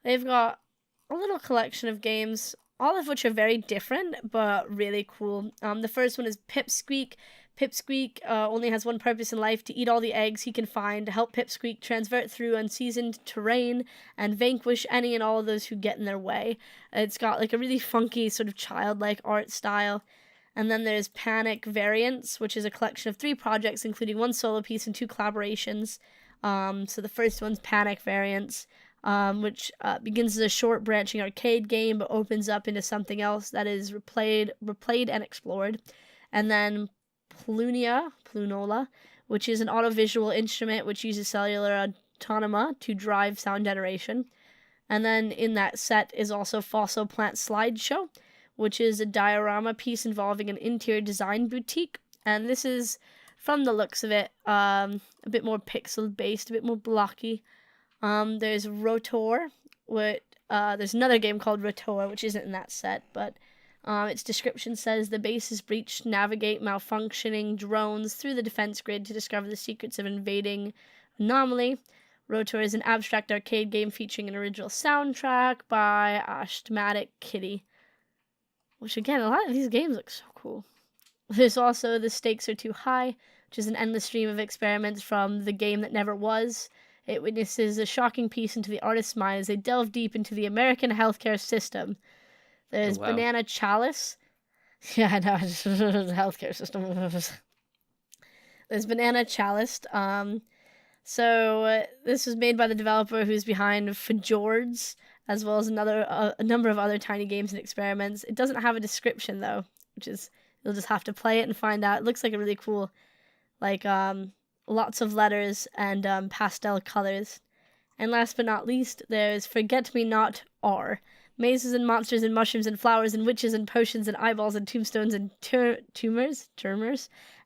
They've got a little collection of games, all of which are very different, but really cool. The first one is Pipsqueak. Pipsqueak only has one purpose in life: to eat all the eggs he can find, to help Pipsqueak transvert through unseasoned terrain and vanquish any and all of those who get in their way. It's got like a really funky sort of childlike art style. And then there's Panic Variants, which is a collection of 3 projects, including 1 solo piece and 2 collaborations. So the first one's Panic Variants, which begins as a short branching arcade game but opens up into something else that is replayed and explored. And then Plunola, which is an audiovisual instrument which uses cellular autonoma to drive sound generation. And then in that set is also Fossil Plant Slideshow, which is a diorama piece involving an interior design boutique. And this is, from the looks of it, a bit more pixel-based, a bit more blocky. There's Rotor, there's another game called Rotor, which isn't in that set, but its description says the base is breached, navigate malfunctioning drones through the defense grid to discover the secrets of invading anomaly. Rotor is an abstract arcade game featuring an original soundtrack by Asthmatic Kitty. Which, again, a lot of these games look so cool. There's also The Stakes Are Too High, which is an endless stream of experiments from the game that never was. It witnesses a shocking piece into the artist's mind as they delve deep into the American healthcare system. There's Banana Chalice. Yeah, I know, the healthcare system. There's Banana Chalice. So this was made by the developer who's behind Fjords, as well as a number of other tiny games and experiments. It doesn't have a description though, which is you'll just have to play it and find out. It looks like a really cool, lots of letters and pastel colors. And last but not least, there's Forget Me Not R. Mazes and monsters and mushrooms and flowers and witches and potions and eyeballs and tombstones and tumors,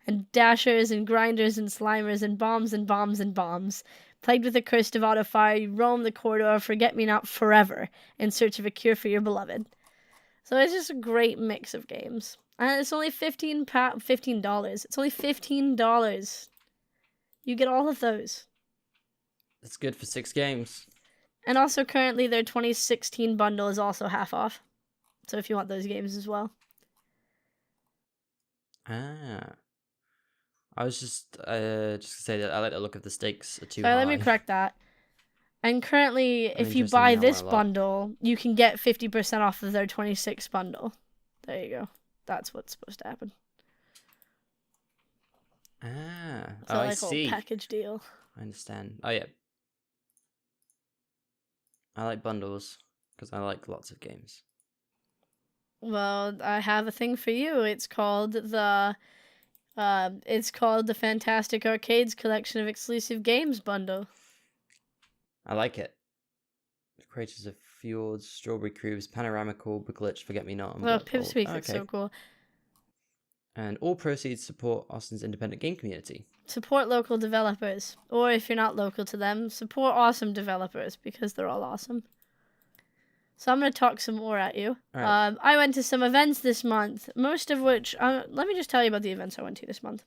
and dashers and grinders and slimers and bombs and bombs and bombs. Plagued with a curse of auto fire, you roam the corridor of Forget-Me-Not forever in search of a cure for your beloved. So it's just a great mix of games. And it's only $15. It's only $15. You get all of those. That's good for 6 games. And also currently their 2016 bundle is also half off. So if you want those games as well. I was just to say that I like the look of The Stakes Are Too High. Let me correct that. And currently, if you buy this bundle, you can get 50% off of their 26 bundle. There you go. That's what's supposed to happen. So I see. A package deal. I understand. Oh yeah. I like bundles because I like lots of games. Well, I have a thing for you. It's called the Fantastic Arcades Collection of Exclusive Games bundle. I like it. The creators of Fjords, Strawberry Cruise, Panoramical, Beglitch, Forget Me Not. Oh, Pipspeak looks so cool. And all proceeds support Austin's independent game community. Support local developers. Or if you're not local to them, support awesome developers because they're all awesome. So I'm going to talk some more at you. Right. I went to some events this month, most of which... let me just tell you about the events I went to this month.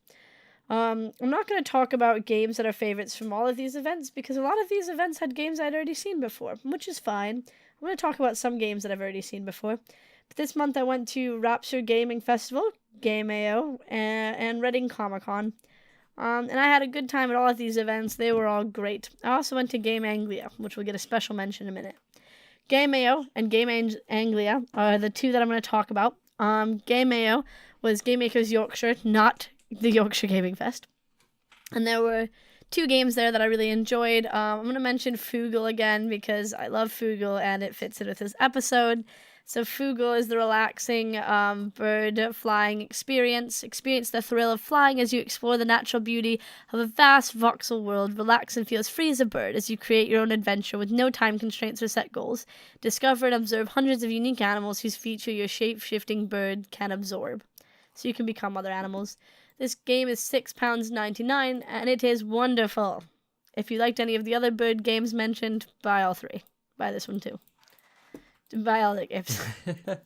I'm not going to talk about games that are favorites from all of these events because a lot of these events had games I'd already seen before, which is fine. I'm going to talk about some games that I've already seen before. But this month I went to Rapture Gaming Festival, Game AO, and Reading Comic Con. And I had a good time at all of these events. They were all great. I also went to Game Anglia, which will get a special mention in a minute. Game AO and Game Anglia are the two that I'm going to talk about. Game AO was Game Makers Yorkshire, not the Yorkshire Gaming Fest. And there were 2 games there that I really enjoyed. I'm going to mention Fugle again because I love Fugle and it fits in with this episode. So Fugle is the relaxing bird flying experience. Experience the thrill of flying as you explore the natural beauty of a vast voxel world. Relax and feel as free as a bird as you create your own adventure with no time constraints or set goals. Discover and observe hundreds of unique animals whose feature your shape-shifting bird can absorb. So you can become other animals. This game is £6.99 and it is wonderful. If you liked any of the other bird games mentioned, buy all 3. Buy this one too. Buy all the games. But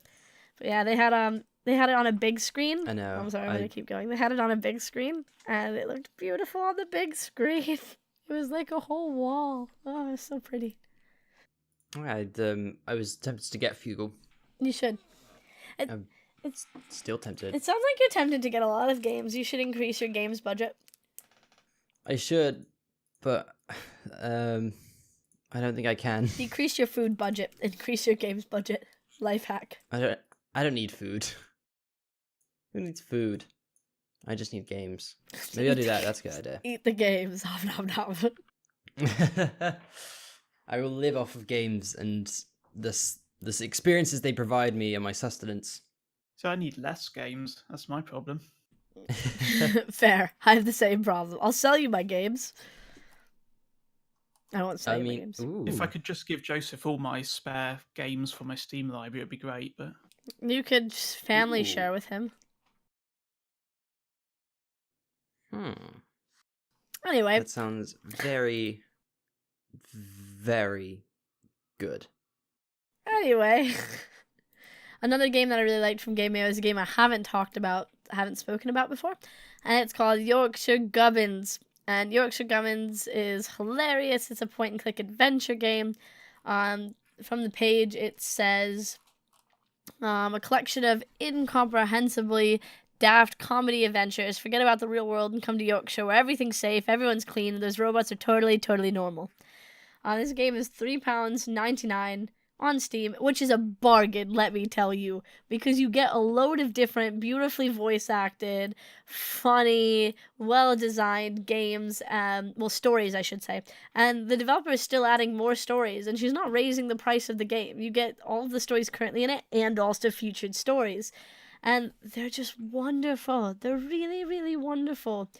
yeah, they had it on a big screen. I know. I'm sorry, I'm gonna keep going. They had it on a big screen, and it looked beautiful on the big screen. It was like a whole wall. Oh, it was so pretty. I was tempted to get Fugle. You should. It's still tempted. It sounds like you're tempted to get a lot of games. You should increase your games budget. I should, but I don't think I can. Decrease your food budget. Increase your games budget. Life hack. I don't need food. Who needs food? I just need games. Maybe I'll do that. That's a good idea. Eat the games. Nom, nom, nom. I will live off of games and this experiences they provide me and my sustenance. So I need less games. That's my problem. Fair. I have the same problem. I'll sell you my games. I won't say my games. If I could just give Joseph all my spare games for my Steam library, it'd be great. But you could family share with him. Anyway, that sounds very, very good. Anyway, another game that I really liked from Game Mayo is a game I haven't spoken about before, and it's called Yorkshire Gubbins. And Yorkshire Gubbins is hilarious. It's a point-and-click adventure game. From the page, it says, a collection of incomprehensibly daft comedy adventures. Forget about the real world and come to Yorkshire, where everything's safe, everyone's clean, and those robots are totally, totally normal. This game is £3.99 on Steam, which is a bargain, let me tell you, because you get a load of different, beautifully voice-acted, funny, well-designed games, stories, I should say. And the developer is still adding more stories, and she's not raising the price of the game. You get all of the stories currently in it, and also featured stories. And they're just wonderful. They're really, really wonderful.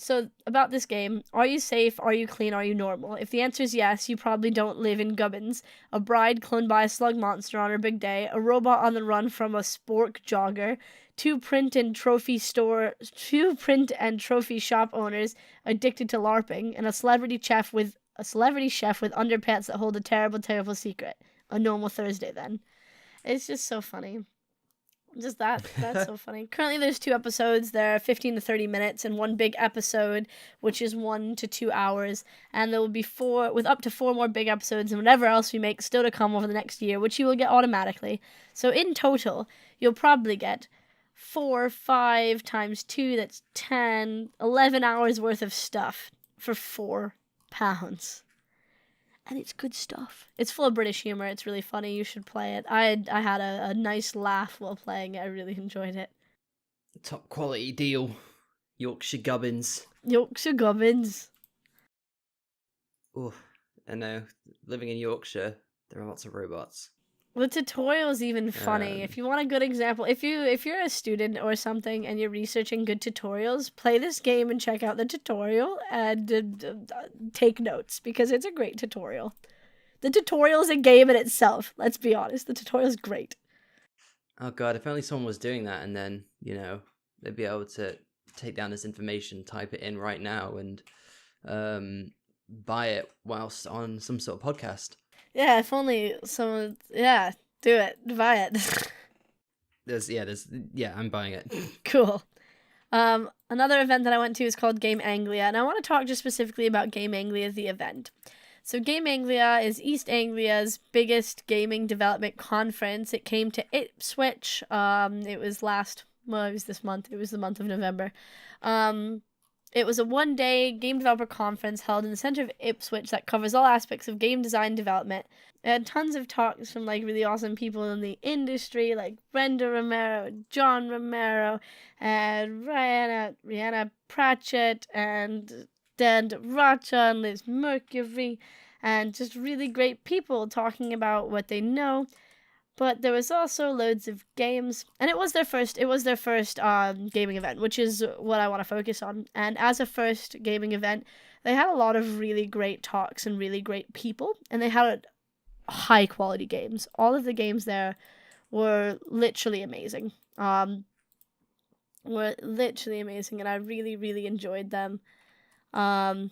So about this game, are you safe, are you clean, are you normal? If the answer is yes, you probably don't live in Gubbins. A bride cloned by a slug monster on her big day, a robot on the run from a spork jogger, two print and trophy shop owners addicted to LARPing, and a celebrity chef with underpants that hold a terrible, terrible secret. A normal Thursday then. It's just so funny. Just that's so funny. Currently there's 2 episodes. They're 15 to 30 minutes, and one big episode, which is 1 to 2 hours. And there will be up to 4 more big episodes and whatever else we make still to come over the next year, which you will get automatically. So in total, you'll probably get 4, 5 times 2, that's 10, 11 hours worth of stuff for £4. And it's good stuff. It's full of British humor. It's really funny. You should play it. I had a nice laugh while playing it. I really enjoyed it. Top quality deal. Yorkshire Gubbins. Yorkshire Gubbins. Oh, I know. Living in Yorkshire, there are lots of robots. The tutorial's even funny. If you want a good example, if you're a student or something and you're researching good tutorials, play this game and check out the tutorial and take notes, because it's a great tutorial. The tutorial's a game in itself. Let's be honest. The tutorial's great. Oh god, if only someone was doing that, and then, they'd be able to take down this information, type it in right now, and buy it whilst on some sort of podcast. Yeah, if only someone... Yeah, do it. Buy it. I'm buying it. Cool. Another event that I went to is called Game Anglia, and I want to talk just specifically about Game Anglia, the event. So Game Anglia is East Anglia's biggest gaming development conference. It came to Ipswich. It was this month. It was the month of November. It was a one-day game developer conference held in the center of Ipswich that covers all aspects of game design development. It had tons of talks from really awesome people in the industry, like Brenda Romero, John Romero, and Rihanna Pratchett, and Dan Racha, and Liz Mercury, and just really great people talking about what they know. But there was also loads of games, and it was their first gaming event, which is what I want to focus on. And as a first gaming event, they had a lot of really great talks and really great people, and they had high quality games. All of the games there were literally amazing. And I really, really enjoyed them. So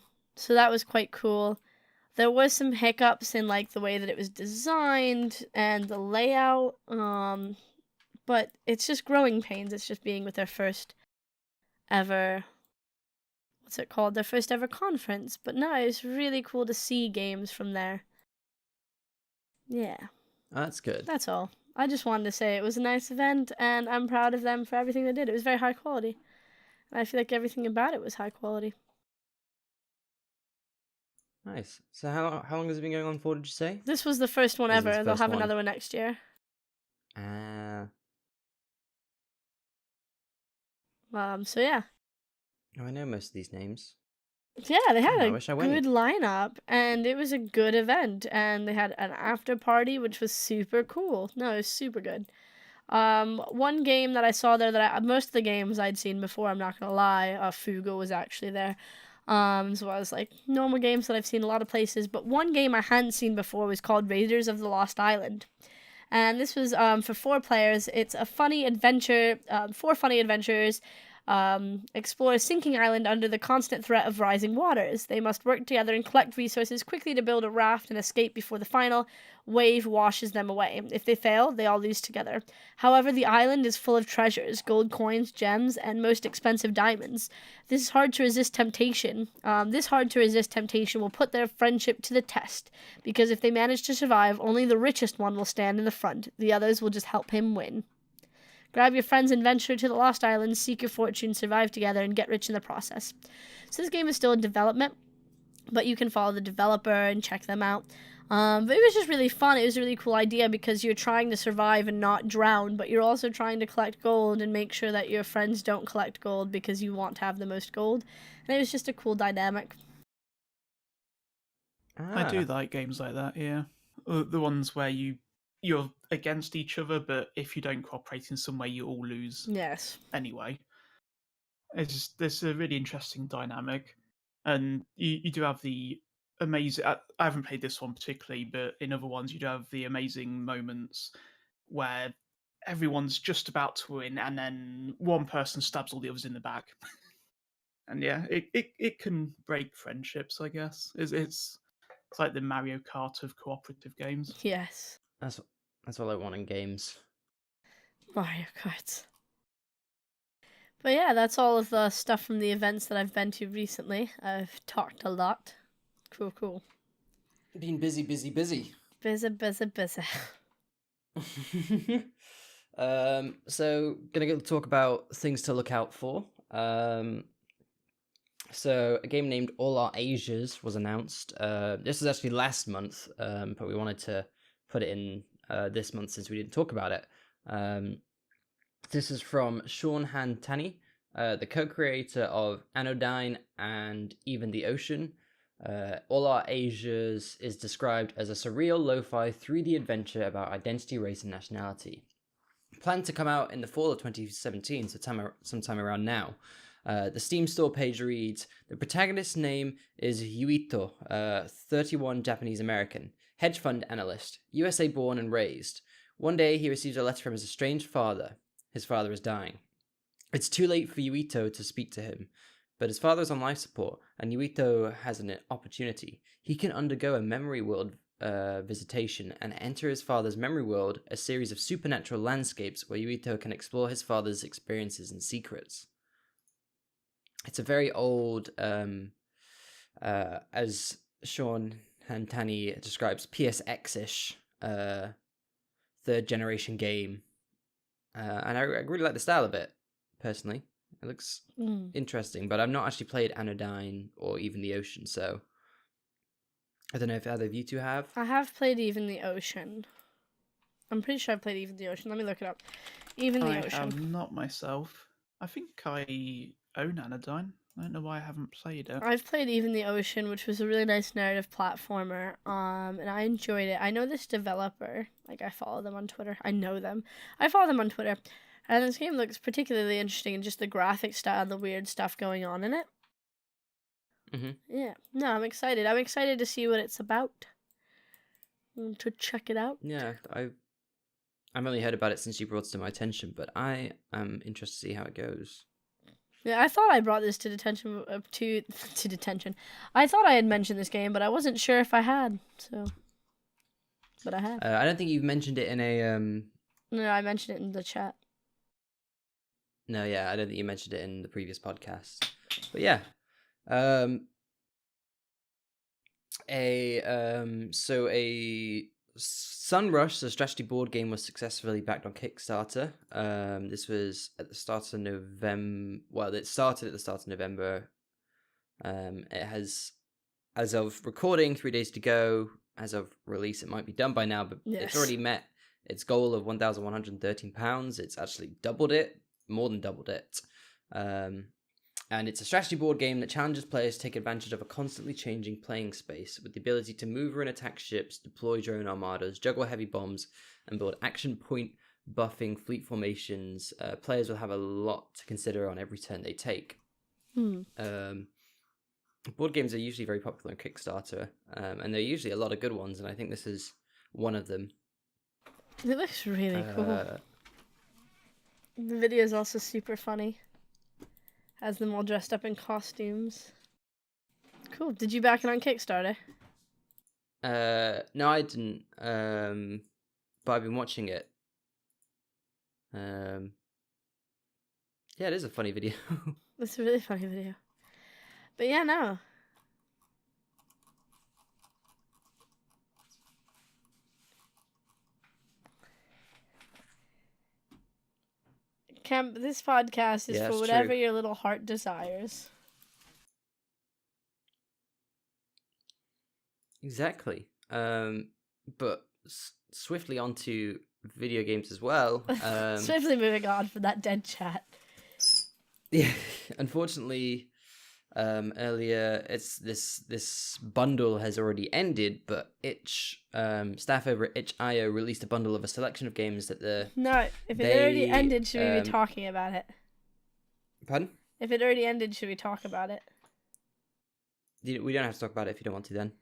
that was quite cool. There were some hiccups in the way that it was designed and the layout, but it's just growing pains. It's just being with their first ever, their first ever conference. But no, it's really cool to see games from there. Yeah. That's good. That's all. I just wanted to say it was a nice event, and I'm proud of them for everything they did. It was very high quality. And I feel like everything about it was high quality. Nice. So how long has it been going on for, did you say? This was the first one ever. They'll have another one next year. So yeah. Oh, I know most of these names. Yeah, they had a good lineup, and it was a good event, and they had an after party, which was super cool. No, it was super good. One game that I saw there most of the games I'd seen before, I'm not gonna lie, Fuga was actually there. as well as like normal games that I've seen a lot of places. But one game I hadn't seen before was called Raiders of the Lost Island. And this was for 4 players. It's a funny adventure, 4 funny adventurers explore a sinking island under the constant threat of rising waters. They must work together and collect resources quickly to build a raft and escape before the final wave washes them away. If they fail, they all lose together. However, the island is full of treasures, gold coins, gems, and most expensive diamonds. This hard to resist temptation will put their friendship to the test, because if they manage to survive, only the richest one will stand in the front. The others will just help him win. Grab your friends and venture to the Lost Island, seek your fortune, survive together, and get rich in the process. So this game is still in development, but you can follow the developer and check them out. But it was just really fun. It was a really cool idea because you're trying to survive and not drown, but you're also trying to collect gold and make sure that your friends don't collect gold because you want to have the most gold. And it was just a cool dynamic. I do like games like that, yeah. The ones where you're against each other, but if you don't cooperate in some way, you all lose. Yes. Anyway, there's a really interesting dynamic, and you do have the amazing. I haven't played this one particularly, but in other ones, you do have the amazing moments where everyone's just about to win, and then one person stabs all the others in the back. And yeah, it can break friendships, I guess. It's like the Mario Kart of cooperative games. Yes. That's what I want in games. Mario Kart. But yeah, that's all of the stuff from the events that I've been to recently. I've talked a lot. Cool. Been busy. Busy. So gonna go talk about things to look out for. So a game named All Our Asias was announced. This was actually last month, but we wanted to put it in this month since we didn't talk about it. This is from Sean Han Tani, the co-creator of Anodyne and Even the Ocean. All Our Asias is described as a surreal lo-fi 3D adventure about identity, race, and nationality. Planned to come out in the fall of 2017, so sometime around now. The Steam store page reads, the protagonist's name is Yuito, 31 Japanese American, hedge fund analyst, USA born and raised. One day he receives a letter from his estranged father. His father is dying. It's too late for Yuito to speak to him, but his father is on life support, and Yuito has an opportunity. He can undergo a memory world visitation and enter his father's memory world, a series of supernatural landscapes where Yuito can explore his father's experiences and secrets. It's a very old, as Sean Hantani describes, PSX-ish, third generation game. And I really like the style of it, personally. It looks interesting, but I've not actually played Anodyne or Even the Ocean, so I don't know if either of you two have. I have played Even the Ocean. I'm pretty sure I've played Even the Ocean. Let me look it up. Even the Ocean. I have not myself. I think I own Anodyne. I don't know why I haven't played it. I've played Even the Ocean, which was a really nice narrative platformer, and I enjoyed it. I know this developer. Like, I follow them on Twitter. I know them. I follow them on Twitter. And this game looks particularly interesting in just the graphic style, the weird stuff going on in it. Mm-hmm. Yeah. No, I'm excited. I'm excited to see what it's about. To check it out. Yeah, I've only heard about it since you brought it to my attention, but I am interested to see how it goes. Yeah, I thought I brought this to detention. I thought I had mentioned this game, but I wasn't sure if I had. So, but I have. I don't think you've mentioned it in a. No, I mentioned it in the chat. No, yeah, I don't think you mentioned it in the previous podcast. But yeah, a Sunrush, the strategy board game, was successfully backed on Kickstarter. This was at the start of November. Well, it started at the start of November. It has, as of recording, 3 days to go. As of release, it might be done by now, but It's already met its goal of £1,113. It's actually doubled it, more than doubled it. And it's a strategy board game that challenges players to take advantage of a constantly changing playing space with the ability to maneuver and attack ships, deploy drone armadas, juggle heavy bombs, and build action point buffing fleet formations. Players will have a lot to consider on every turn they take. board games are usually very popular on Kickstarter, and they're usually a lot of good ones, and I think this is one of them. It looks really cool. The video is also super funny. Has them all dressed up in costumes. Cool. Did you back it on Kickstarter? No, I didn't. But I've been watching it. Yeah, it is a funny video. It's a really funny video. But yeah, no. This podcast is for whatever your little heart desires. Exactly. But swiftly onto video games as well. Swiftly moving on from that dead chat. Yeah, unfortunately, earlier this bundle has already ended, but Itch staff over at itch.io released a bundle of a selection of games that if it already ended, should we be talking about it? Pardon? If it already ended, should we talk about it? We don't have to talk about it if you don't want to. Then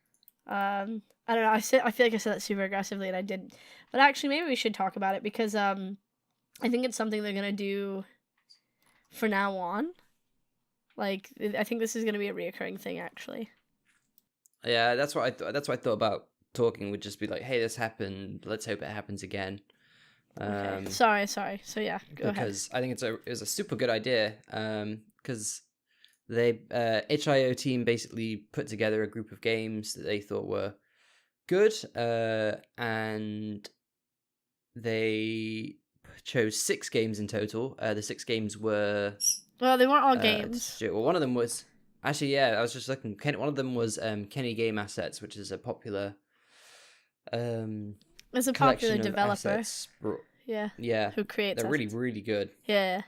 I don't know. I feel like I said that super aggressively and I didn't. But actually, maybe we should talk about it because I think it's something they're gonna do for now on. Like, I think this is gonna be a reoccurring thing. Actually. Yeah, that's what I thought. That's what I thought about talking. Would just be like, hey, this happened. Let's hope it happens again. Okay. Sorry. So yeah, go ahead. Because I think it was a super good idea. Because they itch.io team basically put together a group of games that they thought were good, and they chose 6 games in total. The 6 games were they weren't all games. Well, one of them was actually I was just looking. One of them was Kenny Game Assets, which is a popular it's a popular developer. Yeah. Who creates? They're really, really good. Yeah.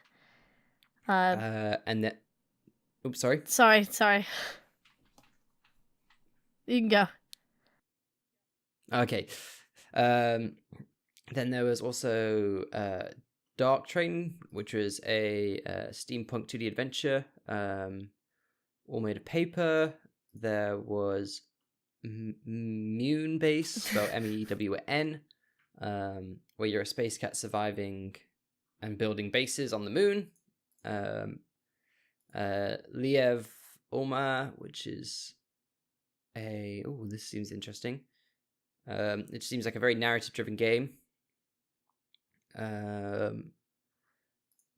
And that. Oops, sorry. Sorry. You can go. Okay. Then there was also Dark Train, which was a steampunk 2D adventure, all made of paper. There was Mewn Base, spelled MEWN, where you're a space cat surviving and building bases on the moon. Liev Oma, which is this seems interesting. It seems like a very narrative-driven game.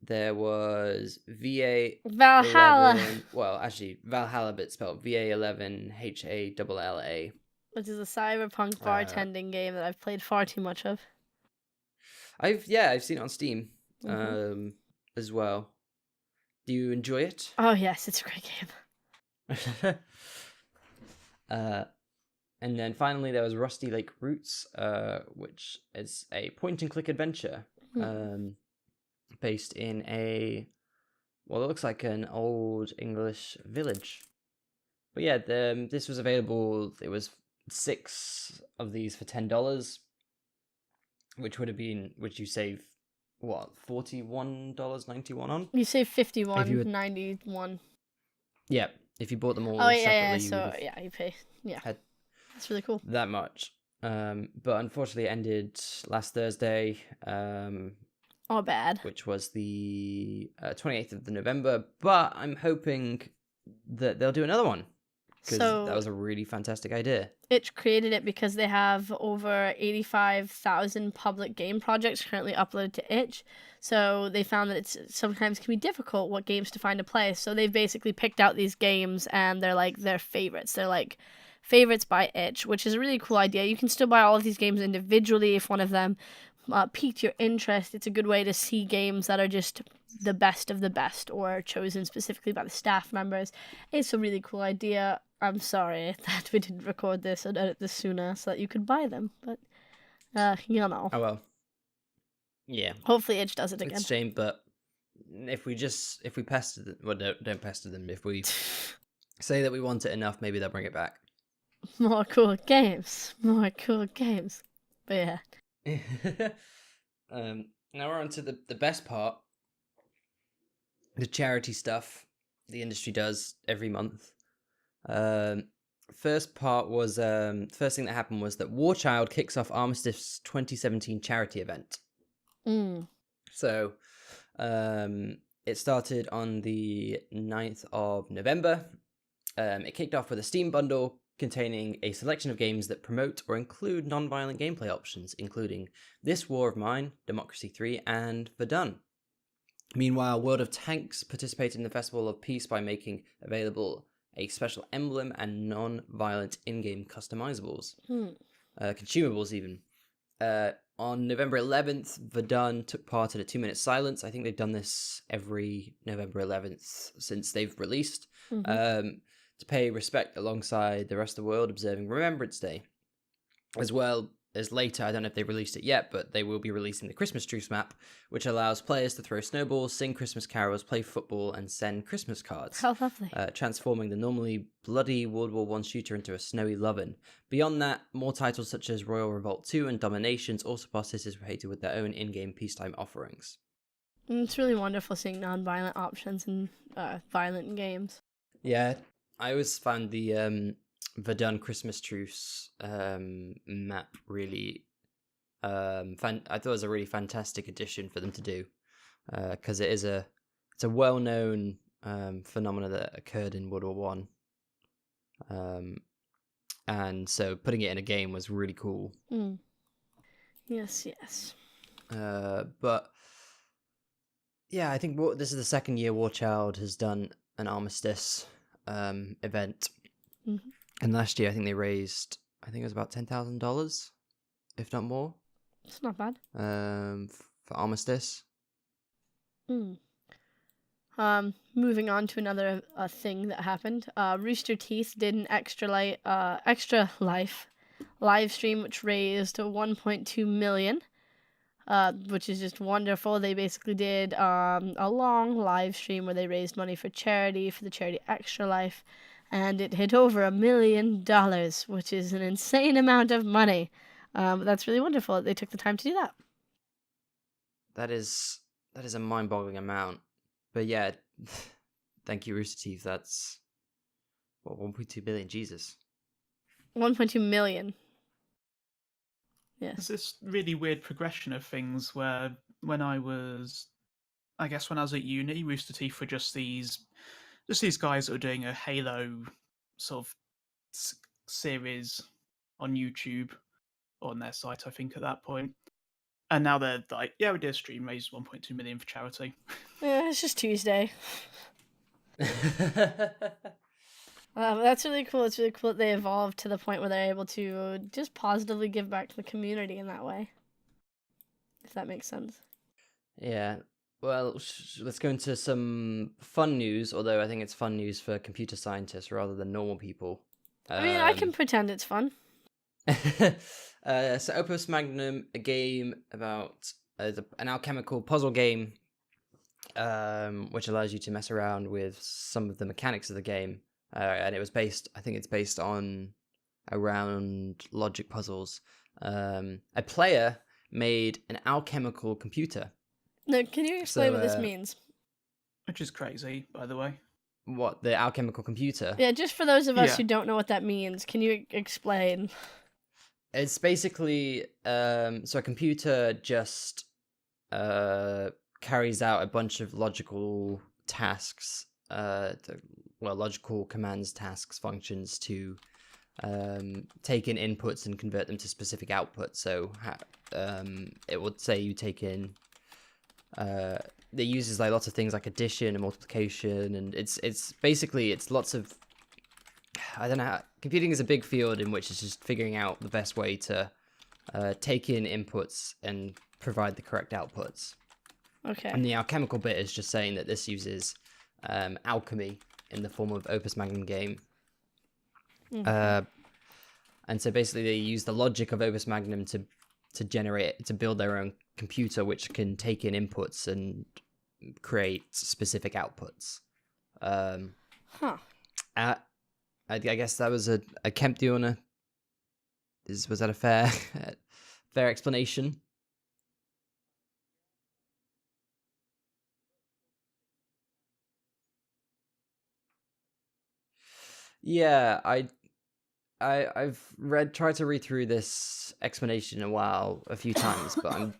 There was Valhalla. 11, well, actually, Valhalla, but spelled VA11 HALLA. Which is a cyberpunk bartending game that I've played far too much of. I've seen it on Steam, as well. Do you enjoy it? Oh yes, it's a great game. And then finally there was Rusty Lake Roots, which is a point-and-click adventure, based in it looks like an old English village. But yeah, this was available. It was 6 of these for $10, which you save what, $41.91 on? You save $51.91. Yeah, if you bought them all separately. So you pay. Yeah, that's really cool. That much. But unfortunately it ended last Thursday. Oh, bad. Which was the 28th of November. But I'm hoping that they'll do another one. Because that was a really fantastic idea. Itch created it because they have over 85,000 public game projects currently uploaded to Itch. So they found that it sometimes can be difficult what games to find to play. So they've basically picked out these games and they're like their favorites. They're like favorites by Itch, which is a really cool idea. You can still buy all of these games individually if one of them piqued your interest. It's a good way to see games that are just the best of the best or chosen specifically by the staff members. It's a really cool idea. I'm sorry that we didn't record this and edit this sooner so that you could buy them, but you know. Oh well. Yeah. Hopefully Itch does it again. It's a shame, but if we pester them, well, don't pester them. If we say that we want it enough, maybe they'll bring it back. More cool games. But yeah. Now we're on to the best part. The charity stuff the industry does every month. First part was first thing that happened was that War Child kicks off Armistice 2017 charity event. So it started on the 9th of November. It kicked off with a Steam bundle containing a selection of games that promote or include non-violent gameplay options, including This War of Mine, Democracy 3, and Verdun. Meanwhile, World of Tanks participated in the Festival of Peace by making available a special emblem and non-violent in-game customizables. Consumables, even. On November 11th, Verdun took part in a 2-minute silence. I think they've done this every November 11th since they've released. To pay respect alongside the rest of the world observing Remembrance Day. As well as later, I don't know if they've released it yet, but they will be releasing the Christmas Truce map, which allows players to throw snowballs, sing Christmas carols, play football, and send Christmas cards. How lovely. Transforming the normally bloody World War I shooter into a snowy lovin'. Beyond that, more titles such as Royal Revolt 2 and Dominations also participated with their own in-game peacetime offerings. It's really wonderful seeing non-violent options in violent games. Yeah, I always found the Verdun Christmas Truce map really I thought it was a really fantastic addition for them to do, because it's a well-known phenomena that occurred in World War One, and so putting it in a game was really cool. Yes. But yeah, I think this is the second year War Child has done an armistice event. And last year I think they raised, I think it was about $10,000, if not more. It's not bad. For armistice. Moving on to another thing that happened. Rooster Teeth did an extra life live stream, which raised 1.2 million, which is just wonderful. They basically did a long live stream where they raised money for charity, for the charity Extra Life, and it hit over $1 million, which is an insane amount of money. But that's really wonderful that they took the time to do that. That is a mind-boggling amount. But yeah, thank you, Rooster Teeth. That's 1.2 billion. Jesus. 1.2 million. Yes. There's this really weird progression of things where when I was at uni, Rooster Teeth were just these guys that were doing a Halo sort of series on YouTube, or on their site, I think, at that point. And now they're like, yeah, we did a stream, raised 1.2 million for charity. Yeah, it's just Tuesday. That's really cool. It's really cool that they evolved to the point where they're able to just positively give back to the community in that way. If that makes sense. Yeah. Well, let's go into some fun news, although I think it's fun news for computer scientists rather than normal people. I mean, I can pretend it's fun. So Opus Magnum, a game about an alchemical puzzle game, which allows you to mess around with some of the mechanics of the game, and it's based on around logic puzzles. A player made an alchemical computer. No, can you explain what this means? Which is crazy, by the way. What, the alchemical computer? Yeah, just for those of us who don't know what that means, can you explain? It's basically so a computer just carries out a bunch of logical tasks, logical commands, tasks, functions to take in inputs and convert them to specific outputs. So it would say you take in it uses like lots of things like addition and multiplication, and it's basically lots of, I don't know, computing is a big field in which it's just figuring out the best way to take in inputs and provide the correct outputs. Okay. And the alchemical bit is just saying that this uses alchemy in the form of Opus Magnum game. And so basically they use the logic of Opus Magnum to build their own computer, which can take in inputs and create specific outputs. I guess that was a Kemp, do you wanna... Was that a fair explanation? Yeah, I've tried to read through this explanation a few times, but I'm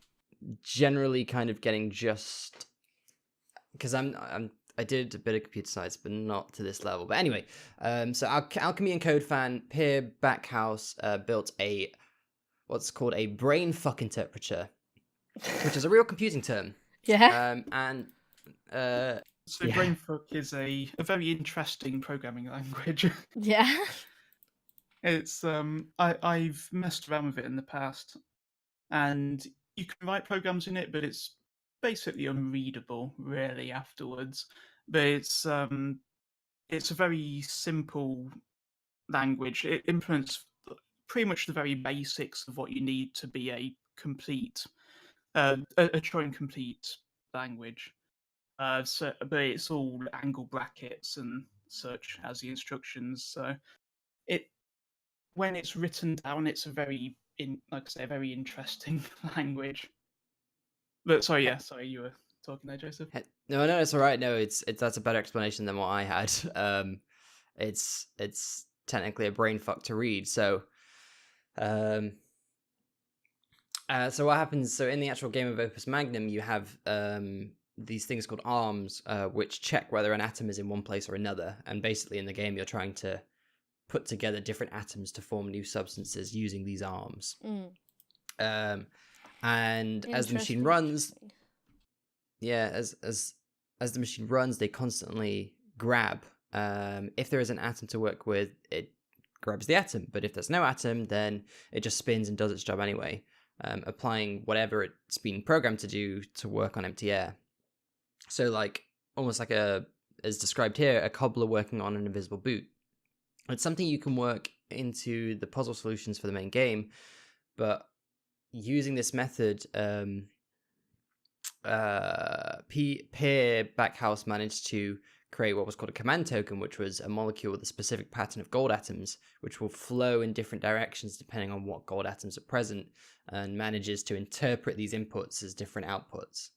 generally kind of getting just because I did a bit of computer science, but not to this level. But anyway, so Alchemy and Code fan Pierre Backhouse built what's called a brain fuck interpreter, which is a real computing term. Yeah. So brainfuck is a very interesting programming language. Yeah. It's I've messed around with it in the past, and you can write programs in it, but it's basically unreadable really afterwards. But it's a very simple language. It implements pretty much the very basics of what you need to be a complete a Turing complete language. But it's all angle brackets and such as the instructions. So it when it's written down, it's a very like I say, a very interesting language. But sorry, you were talking there, Joseph. No, it's all right. No, it's that's a better explanation than what I had. It's technically a brain fuck to read. So, so what happens? So in the actual game of Opus Magnum, you have these things called arms, which check whether an atom is in one place or another. And basically, in the game, you're trying to put together different atoms to form new substances using these arms. And as the machine runs, as the machine runs, they constantly grab. If there is an atom to work with, it grabs the atom. But if there's no atom, then it just spins and does its job anyway, applying whatever it's been programmed to do to work on empty air. So, like almost like as described here, a cobbler working on an invisible boot. It's something you can work into the puzzle solutions for the main game, but using this method, Pierre Backhouse managed to create what was called a command token, which was a molecule with a specific pattern of gold atoms, which will flow in different directions depending on what gold atoms are present, and manages to interpret these inputs as different outputs.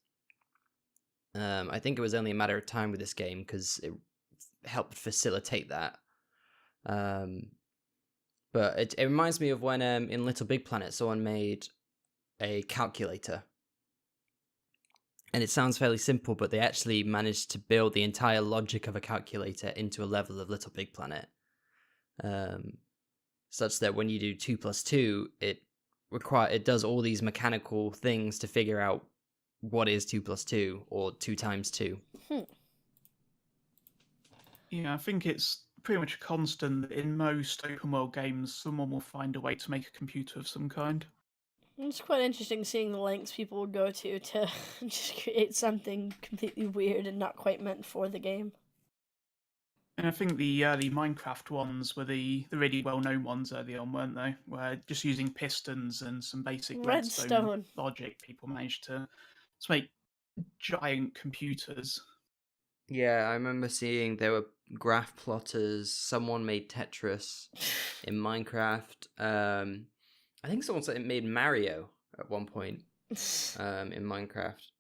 I think it was only a matter of time with this game because it helped facilitate that. But it reminds me of when in Little Big Planet someone made a calculator. And it sounds fairly simple, but they actually managed to build the entire logic of a calculator into a level of Little Big Planet. Such that when you do 2 + 2, it does all these mechanical things to figure out what is 2 + 2 or 2 × 2. Yeah, I think it's pretty much a constant that in most open world games, someone will find a way to make a computer of some kind. It's quite interesting seeing the lengths people will go to just create something completely weird and not quite meant for the game. And I think the early Minecraft ones were the really well-known ones early on, weren't they? Where just using pistons and some basic redstone logic, people managed to make giant computers. Yeah, I remember seeing there were graph plotters. Someone made Tetris in Minecraft. I think someone said it made Mario at one point in Minecraft.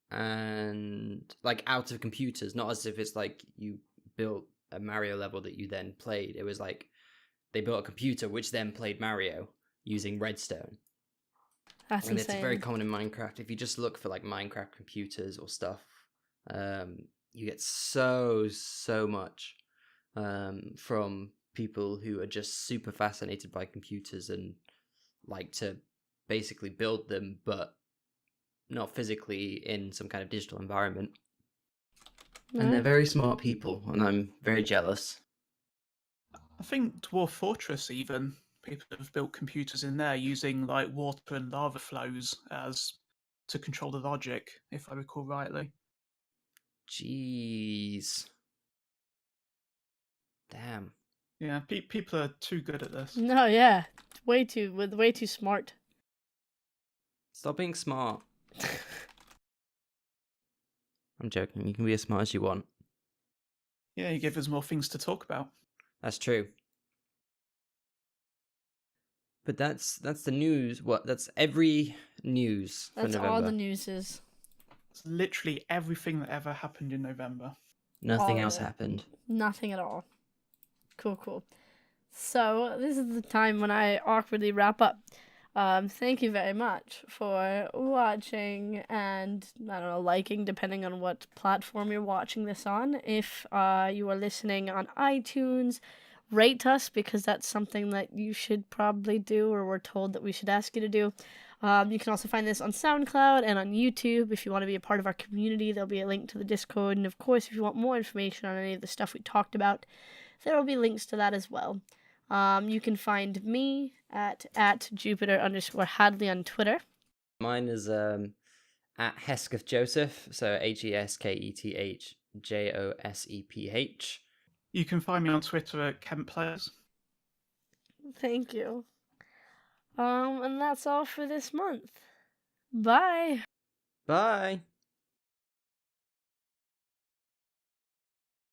And like out of computers, not as if it's like you built a Mario level that you then played. It was like they built a computer which then played Mario using redstone. That's insane. It's very common in Minecraft. If you just look for like Minecraft computers or stuff, you get so much from people who are just super fascinated by computers and like to basically build them, but not physically in some kind of digital environment. No. And they're very smart people, and I'm very jealous. I think Dwarf Fortress even, people have built computers in there using like water and lava flows as to control the logic, if I recall rightly. Jeez. Damn. Yeah, people are too good at this. No, yeah. Way too smart. Stop being smart. I'm joking. You can be as smart as you want. Yeah, you give us more things to talk about. That's true. But that's the news. What? That's every news for November. That's all the news is. It's literally everything that ever happened in November. Nothing else happened. Nothing at all. Cool. So this is the time when I awkwardly wrap up. Thank you very much for watching and, I don't know, liking, depending on what platform you're watching this on. If you are listening on iTunes, rate us, because that's something that you should probably do, or we're told that we should ask you to do. You can also find this on SoundCloud and on YouTube. If you want to be a part of our community, there'll be a link to the Discord. And of course, if you want more information on any of the stuff we talked about, there will be links to that as well. You can find me at Jupiter_Hadley on Twitter. Mine is at Hesketh Joseph, so HESKETH You can find me on Twitter at KentPlayers. Thank you. And that's all for this month. Bye. Bye.